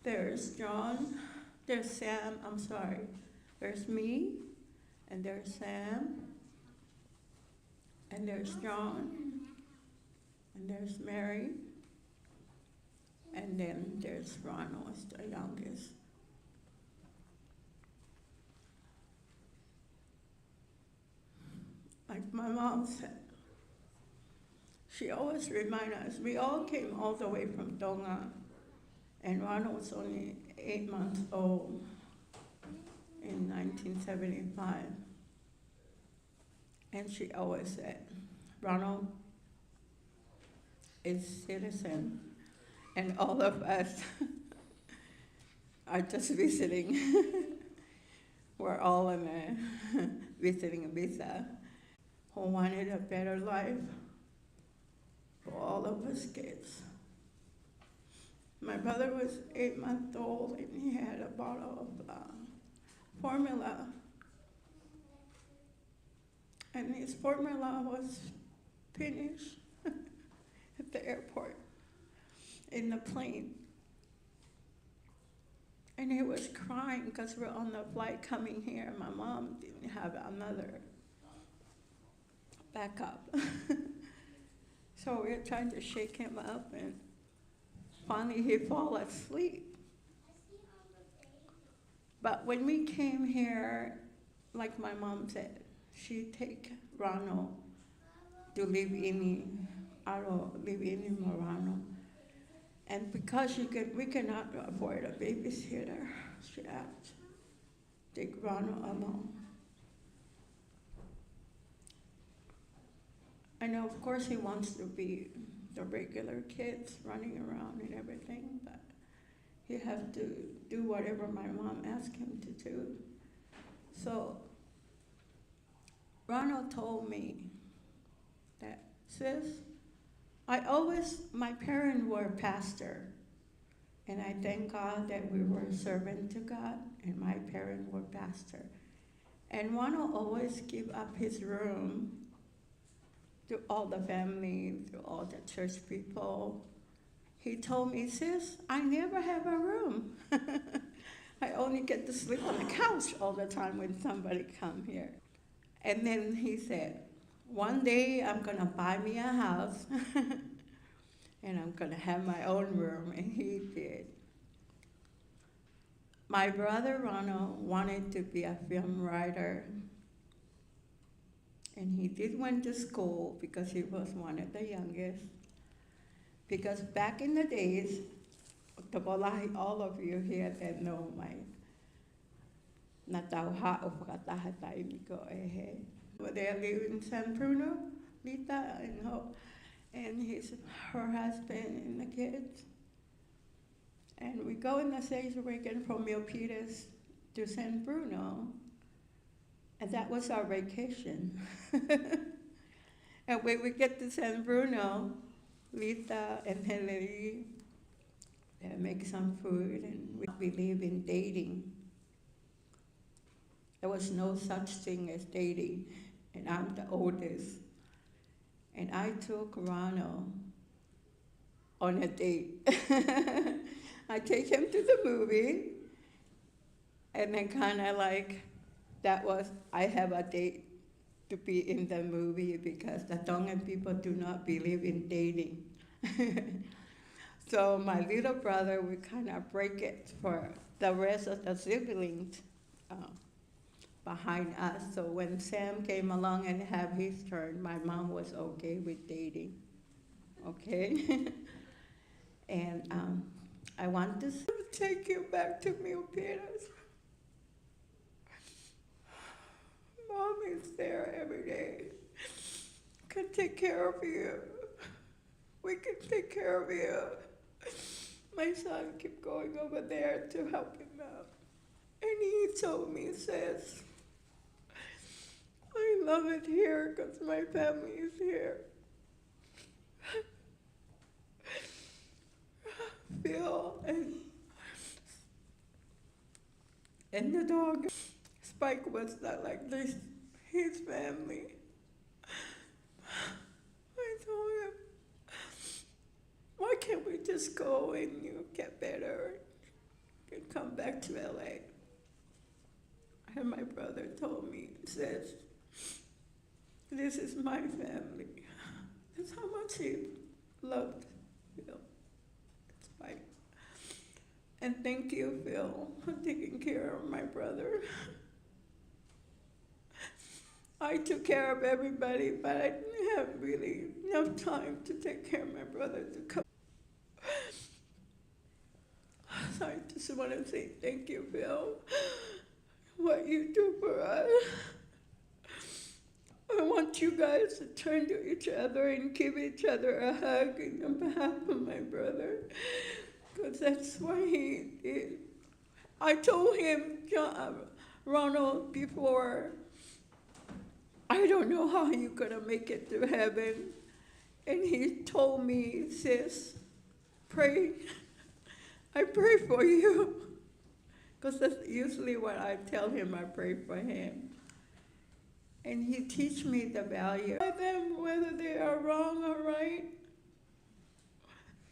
there's John, there's Sam, I'm sorry. There's me, And there's Sam. And there's John. And there's Mary. And then there's Ronald, the youngest. Like my mom said, she always reminds us, we all came all the way from Tonga, and Ronald was only 8 months old in 1975. And she always said, Ronald is citizen, and all of us are just visiting. We're all on a visiting visa who wanted a better life for all of us kids. My brother was 8 months old and he had a bottle of formula. And his formula was finished at the airport in the plane. And he was crying because we're on the flight coming here. My mom didn't have another backup. So we were trying to shake him up, and finally he fell asleep. But when we came here, like my mom said, she'd take Ronald to live in Morano. And because we cannot afford a babysitter, she had to take Ronald alone. I know, of course, he wants to be the regular kids running around and everything, but he has to do whatever my mom asked him to do. So Ronald told me that, sis, my parents were pastor, and I thank God that we were servant to God, and my parents were pastor. And Ronald always give up his room to all the family, to all the church people. He told me, sis, I never have a room. I only get to sleep on the couch all the time when somebody come here. And then he said, one day I'm gonna buy me a house and I'm gonna have my own room, and he did. My brother Ronald wanted to be a film writer, and he did went to school because he was one of the youngest. Because back in the days, all of you here that know my natauha o whakatahatai miko ehe. They live in San Bruno, Lita and her husband and the kids. And we go in the station wagon from Milpitas to San Bruno, and that was our vacation. And when we get to San Bruno, Lita and Hillary make some food, and we believe in dating. There was no such thing as dating, and I'm the oldest. And I took Ronald on a date. I take him to the movie, and then kind of like, I have a date to be in the movie because the Tongan people do not believe in dating. So my little brother would kind of break it for the rest of the siblings behind us. So when Sam came along and had his turn, my mom was okay with dating, okay? And I want to take you back to Milpitas. Mom is there every day. Can take care of you. We can take care of you. My son kept going over there to help him out. And he told me, says, I love it here because my family is here. Phil and the dog, Spike was not like this, his family. I told him, why can't we just go and you get better and come back to LA? And my brother told me, says, "This is my family." That's how much he loved Phil. That's right. And thank you, Phil, for taking care of my brother. I took care of everybody, but I didn't have really enough time to take care of my brother to come. So I just want to say thank you, Phil, what you do for us. I want you guys to turn to each other and give each other a hug on behalf of my brother, because that's what he did. I told him, Ronald, before, I don't know how you're going to make it to heaven. And he told me, "Sis, pray. I pray for you." Because that's usually what I tell him, I pray for him. And he teach me the value of them, whether they are wrong or right.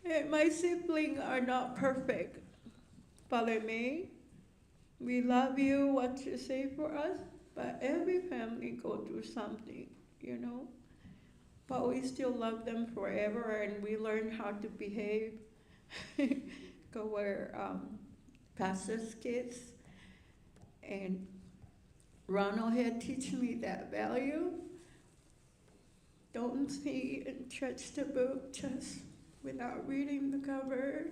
And my siblings are not perfect. Follow me. We love you, what you say for us, but every family go through something, you know. But we still love them forever, and we learn how to behave. Because we're pastor's kids. And Ronald had teach me that value. Don't see and touch the book just without reading the cover.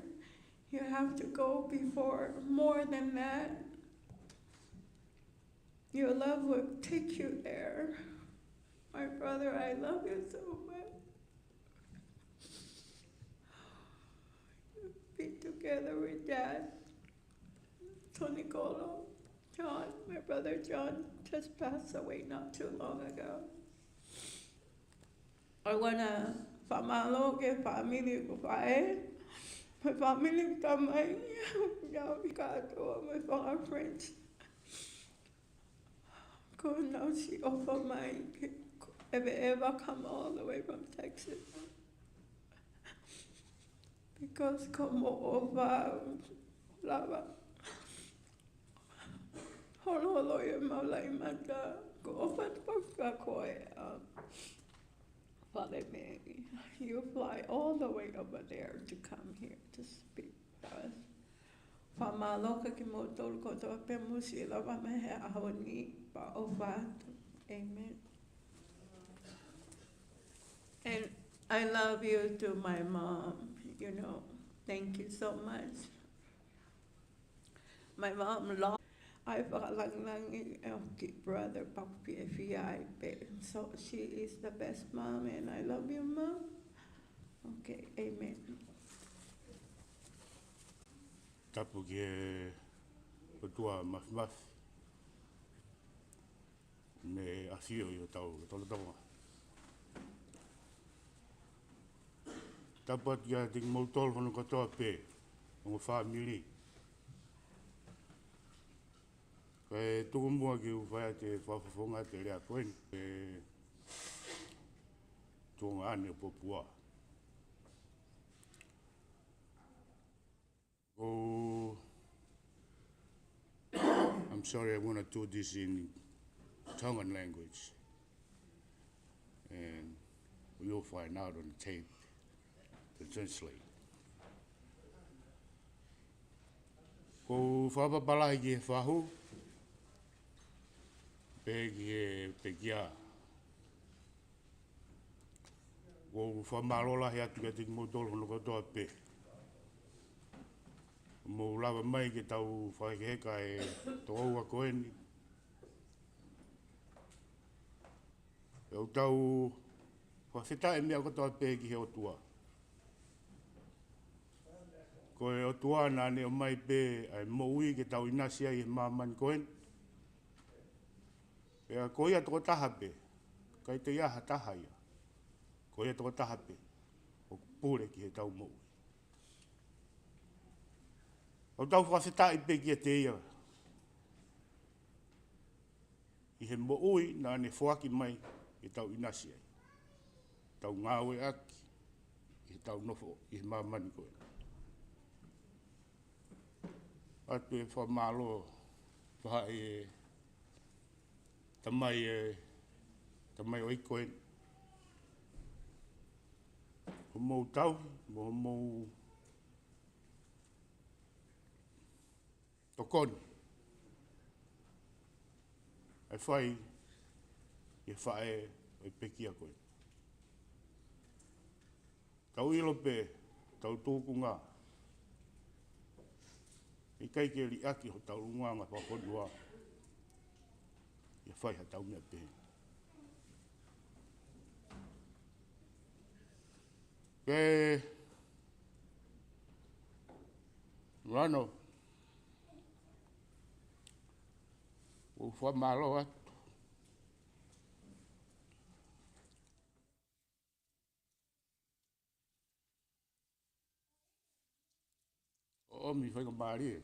You have to go before more than that. Your love will take you there. My brother, I love you so much. Be together with Dad, Tony Golo, John, my brother John just passed away not too long ago. I wanna pamalo ke family ko pae, my family tamay, now we got all my father friends. Go now she offer mine, ever come all the way from Texas. Because como over lava. Holo ya malay mata go over the koi. Father Mary, you fly all the way over there to come here to speak to us. Famaloka ki motol ko to pe musila va mehe ahoni pa ovato. Amen. And I love you to my mom, you know. Thank you so much. My mom lost. I brother, so she is the best mom, and I love you, Mom. Okay, amen. Tapu ke tua maf me afio yo tau tolo tau. Tapat ya ting motol hono katoa pe o family. Kai tuku mua ki ufaya te whafafonga te rea koen e tuonga ane popua. Oh, I'm sorry, I'm going to do this in Tongan language. And you'll find out on the tape to translate. Ko whapapalahi ki he whahu, pe ki he pekia. Ko whamalola he atu ki motolo hono katoa pe. Mo lawa mai ki tau whakeheka e toa koeni. E o tau whawhita e mea katoa pe ki he otua. Ko e otua nā ne o mai pe ai moui ki tau inasia i he mamani koeni. E a koia toko taha pe, kai te iaha taha ia. Koia toko taha pe, o pūre ki he tau moui. O tau whawhita i pe kia te ia. I he moui nā ne whoaki mai i tau inasi ai. Tau ngāwe aki, i tau nofo i he mamani koe. Atu e whamalo wha e tamai oi koe. Homo tau, mo homo tokon. Ai whai, e whae oi peki a koe. Tau ilo pe, tau tōku ngā. I kai ke li aki ho tau runga ngā whakonua. E whai ha tau mea pe. Ke Rano, o wha malo atu. O mi whai ka maari e.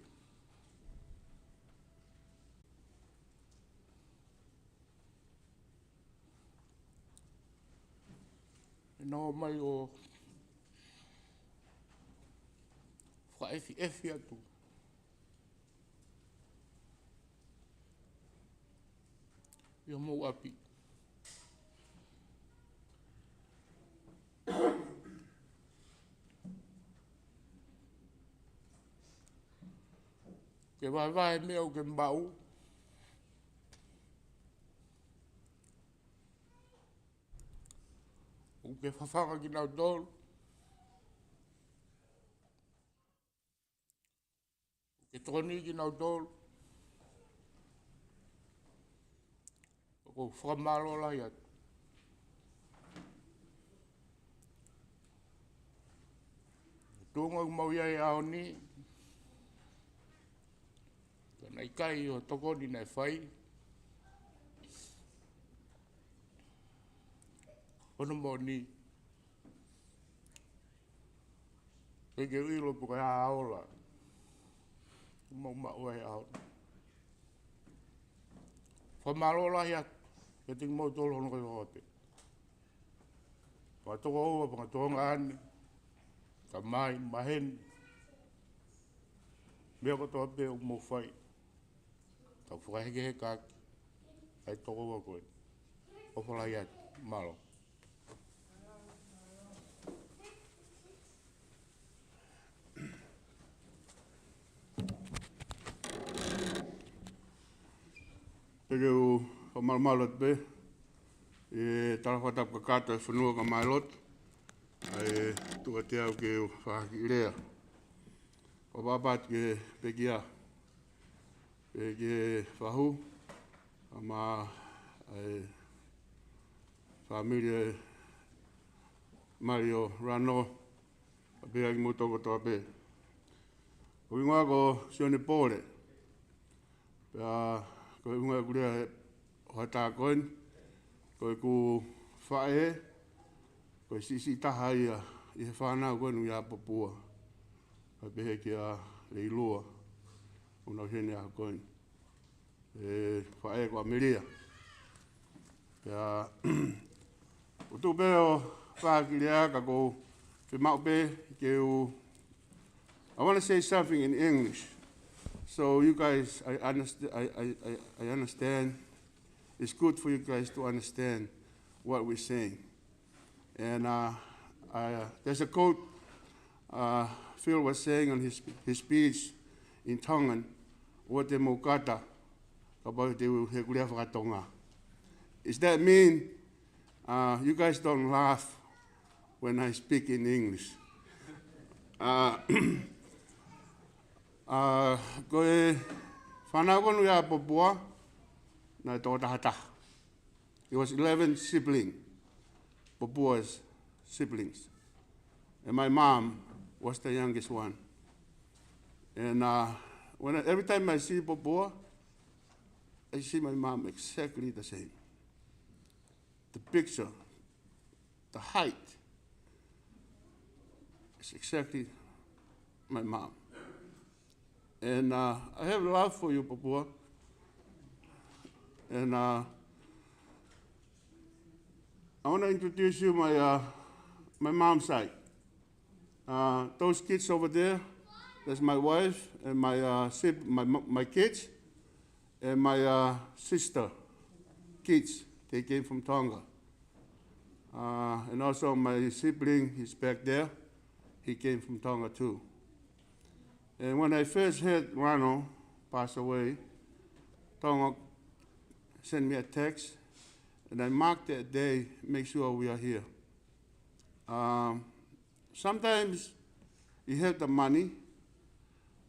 No mai o wha efi atu. Ia mou api. Ke vai mea o ke mbau. O ke whawhanga ki nau tolu. O ke toni ki nau tolu. O ko whamalo lai atu. Tūnga umau iai ao ni. Kana i kai o tokoni nei whai. Ono mo ni. Eke ilo puka hea aola. Umau mao e ao. Whamalo lai atu. Ke ting mo tolo hono kai hote. Ka toko oa paka tonga ane. Ka mai, mahen. Mea kotoa pe o mo whai. Tau whakaheke he kaki. Ai toko oa koe. Opo lai atu. Malo. Peke o malmalot pe. E tarawhatap ka kata e whanua ka mailot. Ai tuka te au ke whahaki rea. O papat ke pekia. Peke whahu. Ama ai familia Mario Rano. Pea ki mutoko toa pe. Ko ingoa ko sione pōre. Pea ko ingoa kurea o hata koen. Ko ku whae. Ko sisi taha ia. I he whanau koenu ia papua. Ka pehe ki a leilua. Unau hene a koen. E whae ko a miria. Pea o tu pe o whaki rea ka ko te mau pe ke u. I want to say something in English. So you guys, I understand. It's good for you guys to understand what we're saying. And there's a quote Phil was saying on his speech in Tongan, o te mokata, about te he kurea whakatonga. Does that mean you guys don't laugh when I speak in English? Koe whanau konu ia popua, na tō tahata. It was 11 siblings, Papua's siblings. And my mom was the youngest one. And every time I see Papua, I see my mom exactly the same. The picture, the height, is exactly my mom. And I have love for you, Papua. And I want to introduce you my mom's side. Those kids over there, that's my wife and my kids and my sister. kids, they came from Tonga. And also my sibling, he's back there, he came from Tonga too. And when I first heard Ronald pass away, Tonga sent me a text, and I marked that day, make sure we are here. Sometimes you have the money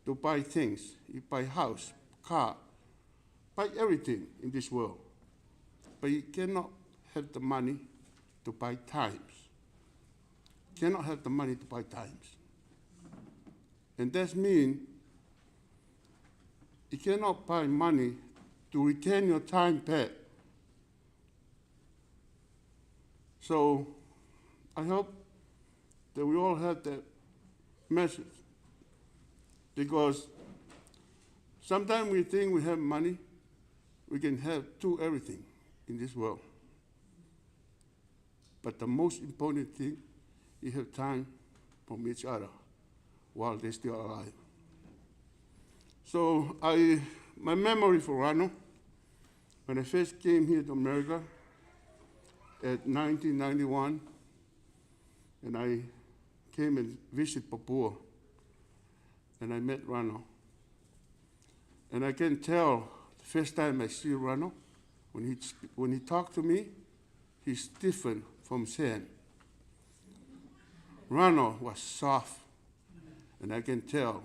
to buy things. You buy house, car, buy everything in this world. But you cannot have the money to buy times. Cannot have the money to buy times. And that means you cannot buy money to retain your time back. So I hope that we all have that message. Because sometimes we think we have money, we can have everything in this world. But the most important thing, you have time from each other while they're still alive. So my memory for Ronald, when I first came here to America at 1991, and I came and visited Papua, and I met Ronald. And I can tell the first time I see Ronald, when he talked to me, he's different from Sam. Ronald was soft, and I can tell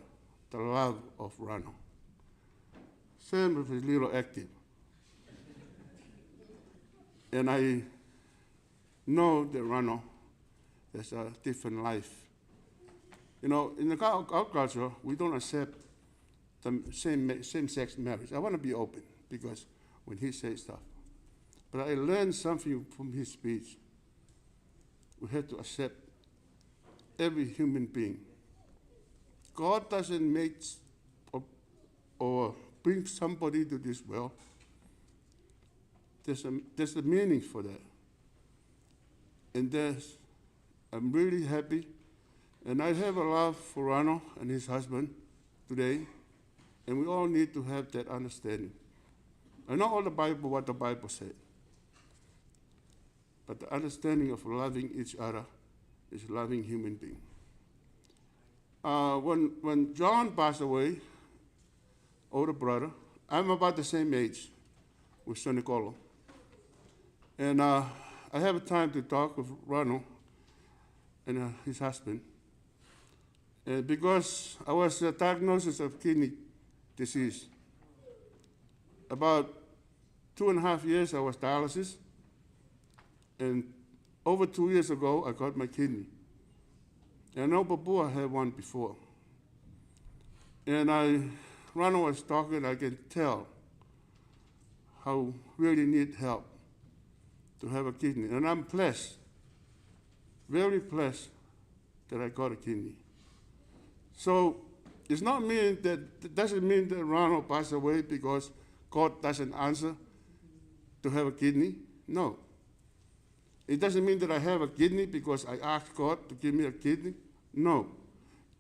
the love of Ronald. Sam was a little active. And I know that Ronald has a different life. You know, in our culture, we don't accept the same-sex marriage. I want to be open, because when he says stuff. But I learned something from his speech. We have to accept every human being. God doesn't make or bring somebody to this world. There's a meaning for that. And I'm really happy. And I have a love for Ronald and his husband today. And we all need to have that understanding. I know all the Bible, what the Bible said. But the understanding of loving each other is loving human being. When John passed away, older brother, I'm about the same age with Sonny Colo. And I have time to talk with Ronald and his husband. And because I was diagnosed of kidney disease, about 2.5 years I was dialysis, and over 2 years ago I got my kidney. And I know Papua had one before. And Ronald was talking, I can tell how really need help to have a kidney. And I'm blessed, very blessed that I got a kidney. So it doesn't mean that Ronald passed away because God doesn't answer to have a kidney. No. It doesn't mean that I have a kidney because I asked God to give me a kidney. No.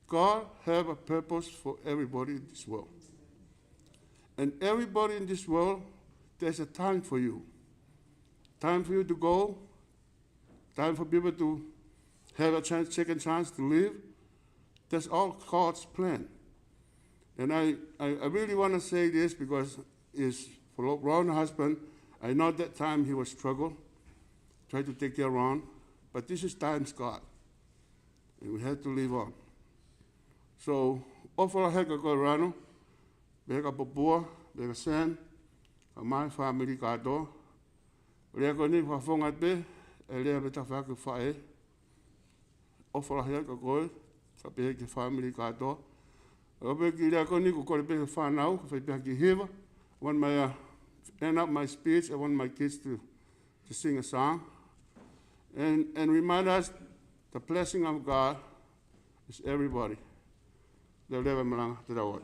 God have a purpose for everybody in this world. And everybody in this world, there's a time for you. Time for you to go. Time for people to have a second chance to live. That's all God's plan. And I really want to say this because it's for Ron's husband. I know that time he was struggling, tried to take care of Ron, but this is time's God. And we have to live on. So, offer heka ko Ronald, beka Papua, beka Sam, my family kato. Rea ko ni whafonga pe, e lea beta whaka whae. Offer heka ko, ka pe ke family kato. Ope ki rea ko ni ko kore pe whanau, ka whai ki hewa. Want my end up my speech, I want my kids to sing a song. And remind us the blessing of God is everybody. The lewa malanga te rawat.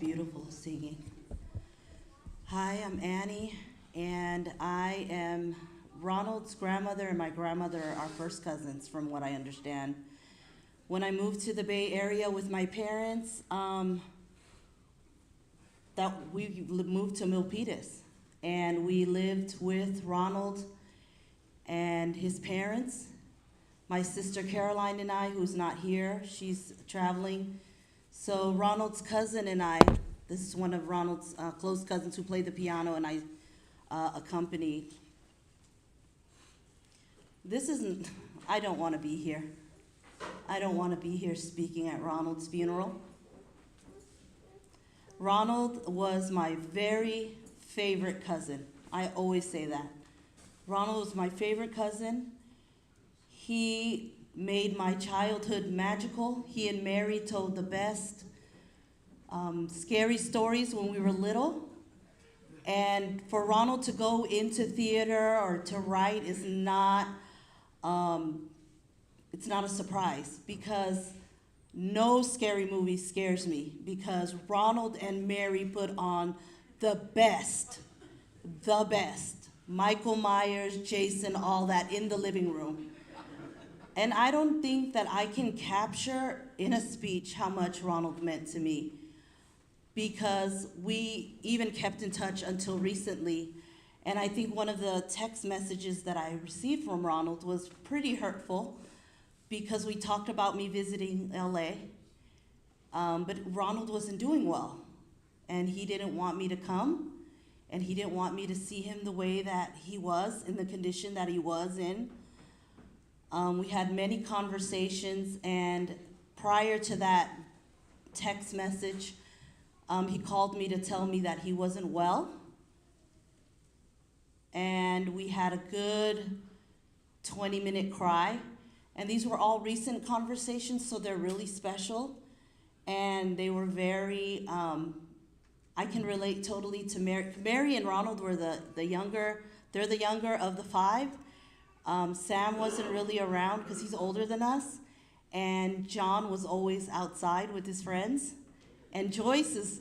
beautiful singing. Hi, I'm Annie, and I am Ronald's grandmother and my grandmother are first cousins, from what I understand. When I moved to the Bay Area with my parents, that we moved to Milpitas, and we lived with Ronald and his parents. My sister Caroline and I, who's not here, she's traveling. So Ronald's cousin and I, this is one of Ronald's close cousins who played the piano, and I accompanied. This isn't, I don't want to be here. I don't want to be here speaking at Ronald's funeral. Ronald was my very favorite cousin. I always say that. Ronald was my favorite cousin. He made my childhood magical. He and Mary told the best scary stories when we were little. And for Ronald to go into theater or to write is not, it's not a surprise, because no scary movie scares me, because Ronald and Mary put on the best. Michael Myers, Jason, all that in the living room. And I don't think that I can capture in a speech how much Ronald meant to me, because we even kept in touch until recently. And I think one of the text messages that I received from Ronald was pretty hurtful, because we talked about me visiting LA, but Ronald wasn't doing well, and he didn't want me to come, and he didn't want me to see him the way that he was, in the condition that he was in. We had many conversations, and prior to that text message, he called me to tell me that he wasn't well, and we had a good 20-minute cry. And these were all recent conversations, so they're really special. And they were very, I can relate totally to Mary. Mary and Ronald were the younger, they're the younger of the five. Sam wasn't really around because he's older than us. And John was always outside with his friends. And Joyce is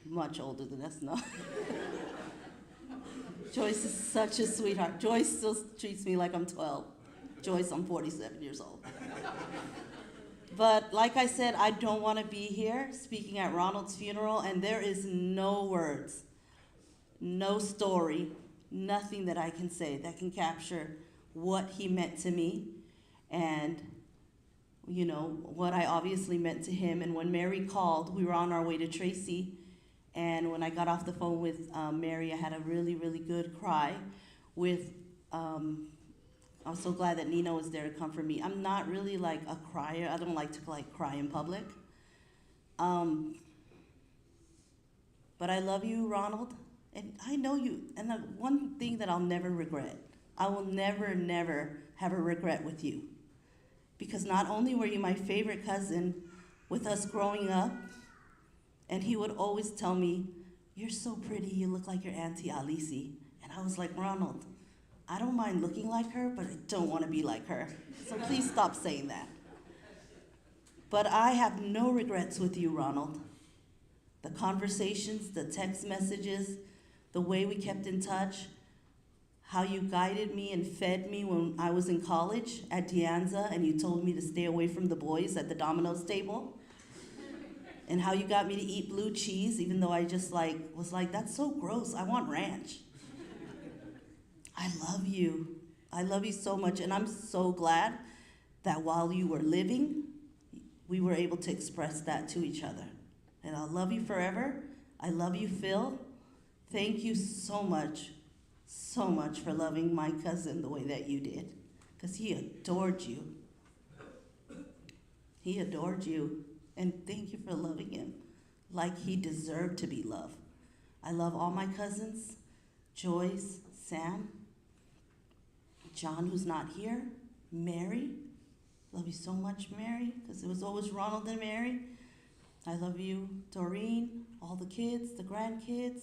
much older than us, no? Joyce is such a sweetheart. Joyce still treats me like I'm 12. Joyce, I'm 47 years old. But like I said, I don't want to be here speaking at Ronald's funeral, and there is no words, no story, nothing that I can say that can capture what he meant to me and, you know, what I obviously meant to him. And when Mary called, we were on our way to Tracy, and when I got off the phone with Mary, I had a really, really good cry with, I'm so glad that Nina was there to comfort me. I'm not really like a crier. I don't like to cry in public. But I love you, Ronald, and I know you. And the one thing that I'll never regret, I will never, never have a regret with you. Because not only were you my favorite cousin with us growing up, and he would always tell me, "You're so pretty, you look like your Auntie Alici." And I was like, Ronald, I don't mind looking like her, but I don't want to be like her. So please stop saying that. But I have no regrets with you, Ronald. The conversations, the text messages, the way we kept in touch, how you guided me and fed me when I was in college at De Anza, and you told me to stay away from the boys at the Domino's table, and how you got me to eat blue cheese, even though I just was like, that's so gross, I want ranch. I love you. I love you so much, and I'm so glad that while you were living, we were able to express that to each other. And I'll love you forever. I love you, Phil. Thank you so much for loving my cousin the way that you did, because he adored you. He adored you, and thank you for loving him like he deserved to be loved. I love all my cousins, Joyce, Sam, John, who's not here, Mary. Love you so much, Mary, because it was always Ronald and Mary. I love you, Doreen, all the kids, the grandkids,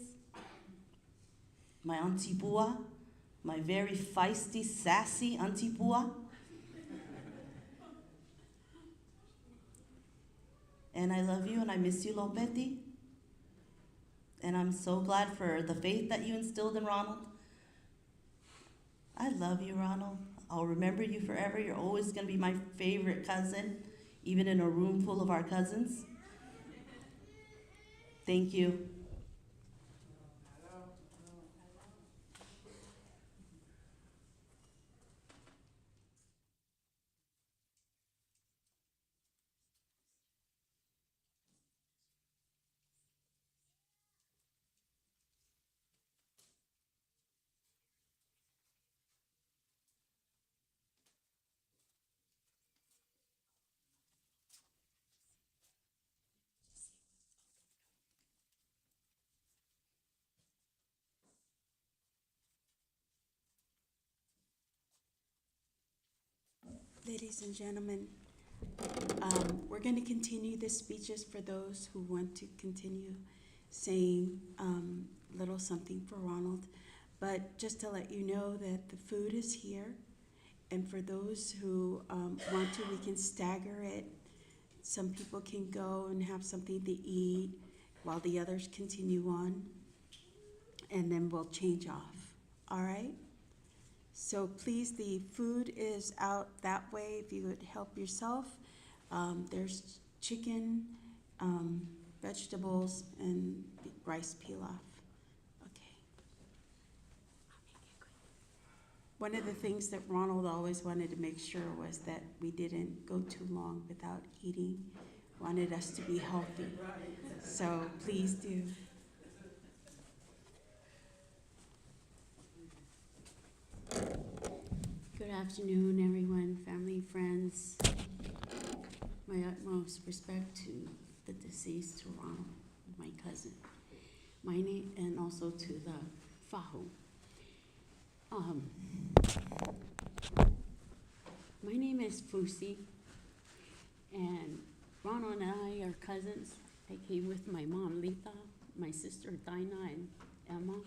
my Auntie Bua, my very feisty, sassy Auntie Bua. And I love you, and I miss you, Lopeti. and I'm so glad for the faith that you instilled in Ronald. I love you, Ronald. I'll remember you forever. You're always going to be my favorite cousin, even in a room full of our cousins. Thank you. Ladies and gentlemen, we're going to continue the speeches for those who want to continue saying a little something for Ronald. But just to let you know that the food is here, and for those who want to, we can stagger it. Some people can go and have something to eat while the others continue on, and then we'll change off. All right? So please, the food is out that way if you would help yourself. There's chicken, vegetables, and rice pilaf. Okay. One of the things that Ronald always wanted to make sure was that we didn't go too long without eating. Wanted us to be healthy. So please do. Good afternoon, everyone, family, friends. My utmost respect to the deceased, to Ronald, my cousin. My name, and also to the Fahu. My name is Fusi, and Ronald and I are cousins. I came with my mom, Lita, my sister, Dinah, and Emma.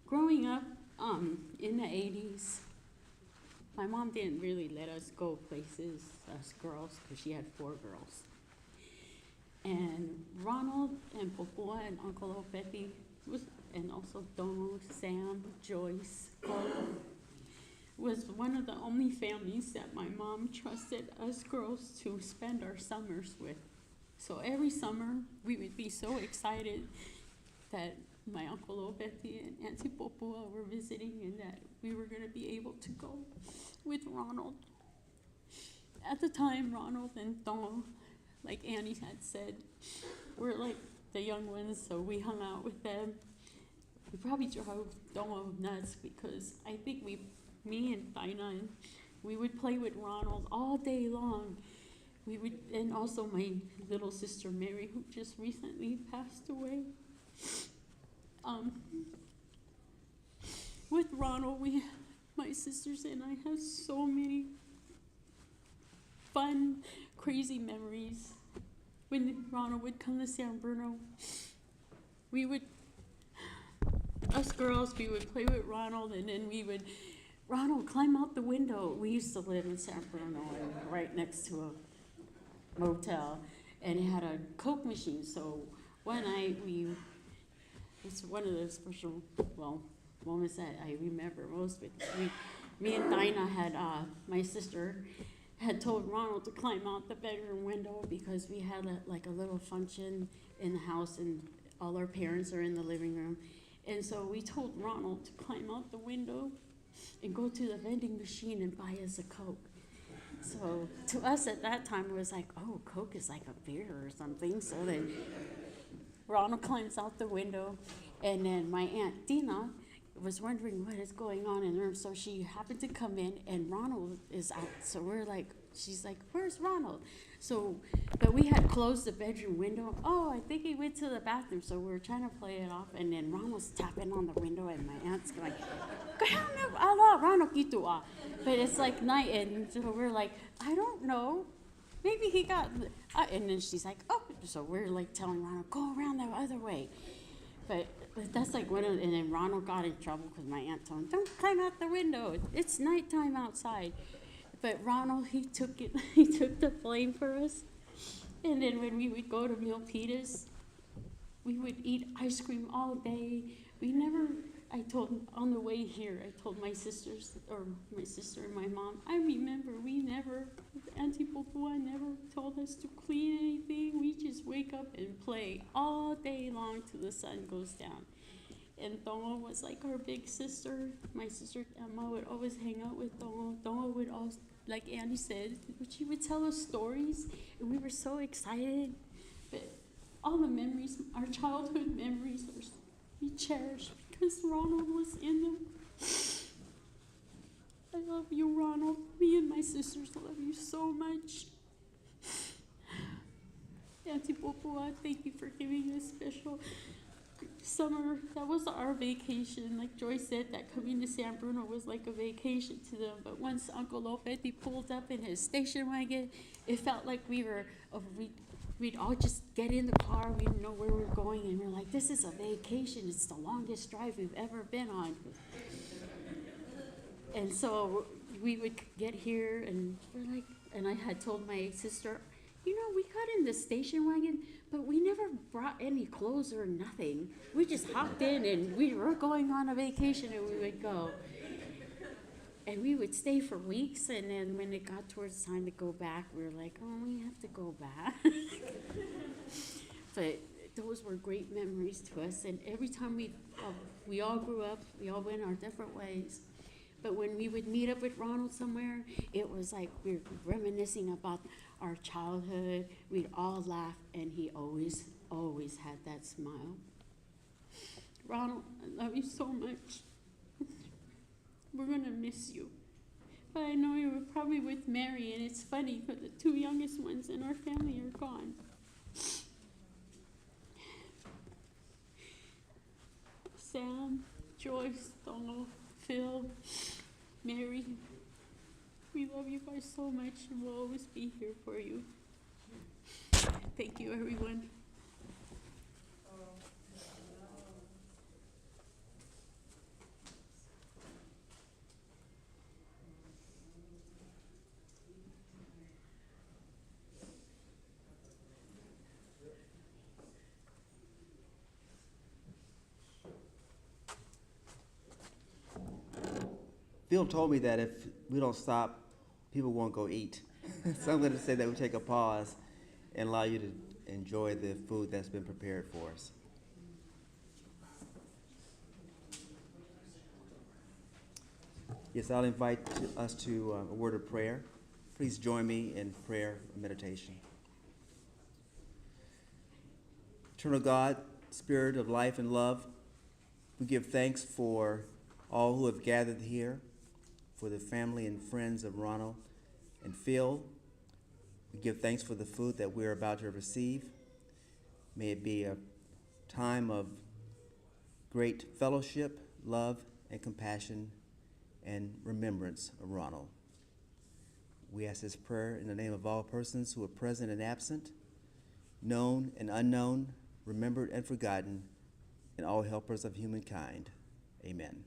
Growing up in the 80s, my mom didn't really let us go places, us girls, because she had 4 girls. And Ronald and Popua and Uncle Opepi, and also Dono, Sam, Joyce, Colo, was one of the only families that my mom trusted us girls to spend our summers with. So every summer, we would be so excited that my Uncle Opepi and Auntie Popua were visiting and that we were going to be able to go with Ronald. At the time, Ronald and Dono, like Annie had said, were like the young ones, so we hung out with them. We probably drove Dono nuts because I think me and Dinah, we would play with Ronald all day long. We would, and also my little sister Mary, who just recently passed away. With Ronald, my sisters and I have so many fun, crazy memories. When Ronald would come to San Bruno, us girls, we would play with Ronald, and then Ronald, climb out the window. We used to live in San Bruno, right next to a motel, and it had a Coke machine. So one night it's one of those special, moments that I remember most. But me and Dinah had, my sister had told Ronald to climb out the bedroom window because we had a little function in the house and all our parents are in the living room. And so we told Ronald to climb out the window and go to the vending machine and buy us a Coke. So to us at that time, it was like, oh, Coke is like a beer or something. So then Ronald climbs out the window, and then my Aunt Dina was wondering what is going on in the room. So she happened to come in, and Ronald is out. So she's like, where's Ronald? So, but we had closed the bedroom window. Oh, I think he went to the bathroom. So we were trying to play it off, and then Ronald's tapping on the window, and my aunt's going, Ronald gitu ah. But it's like night, and so we're like, I don't know. Maybe he got, and then she's like, oh. So we're like telling Ronald, go around the other way. But that's like and then Ronald got in trouble because my aunt told him, don't climb out the window. It's nighttime outside. But Ronald, he took the blame for us. And then when we would go to Milpitas, We would eat ice cream all day. On the way here, I told my sisters, or my sister and my mom, I remember Auntie Popua never told us to clean anything. We just wake up and play all day long till the sun goes down. And Tonga was like our big sister. My sister Emma would always hang out with Tonga. Tonga would always, like Andy said, she would tell us stories, and we were so excited. But all the memories, our childhood memories, we cherish because Ronald was in them. I love you, Ronald. Me and my sisters love you so much. Auntie Popua, thank you for giving us special summer. That was our vacation. Like Joy said, that coming to San Bruno was like a vacation to them. But once Uncle Lopeti pulled up in his station wagon, it felt like we'd all just get in the car. We didn't know where we were going, and we're like, this is a vacation. It's the longest drive we've ever been on. And so we would get here, and we're like, and I had told my sister, you know, we got in the station wagon, but we never brought any clothes or nothing. We just hopped in, and we were going on a vacation, and we would go. And we would stay for weeks, and then when it got towards time to go back, we were like, oh, we have to go back. But those were great memories to us, and every time we all grew up, we all went our different ways. But when we would meet up with Ronald somewhere, it was like we were reminiscing about our childhood. We'd all laugh, and he always, always had that smile. Ronald, I love you so much. We're gonna miss you. But I know you were probably with Mary, and it's funny because the two youngest ones in our family are gone. Sam, Joyce, Donald, Phil, Mary, we love you guys so much, and we'll always be here for you. Thank you, everyone. Phil told me that if we don't stop, people won't go eat. So I'm going to say that we take a pause and allow you to enjoy the food that's been prepared for us. Yes, I'll invite us to a word of prayer. Please join me in prayer and meditation. Eternal God, Spirit of life and love, we give thanks for all who have gathered here, for the family and friends of Ronald and Phil. We give thanks for the food that we're about to receive. May it be a time of great fellowship, love, and compassion, and remembrance of Ronald. We ask this prayer in the name of all persons who are present and absent, known and unknown, remembered and forgotten, and all helpers of humankind. Amen.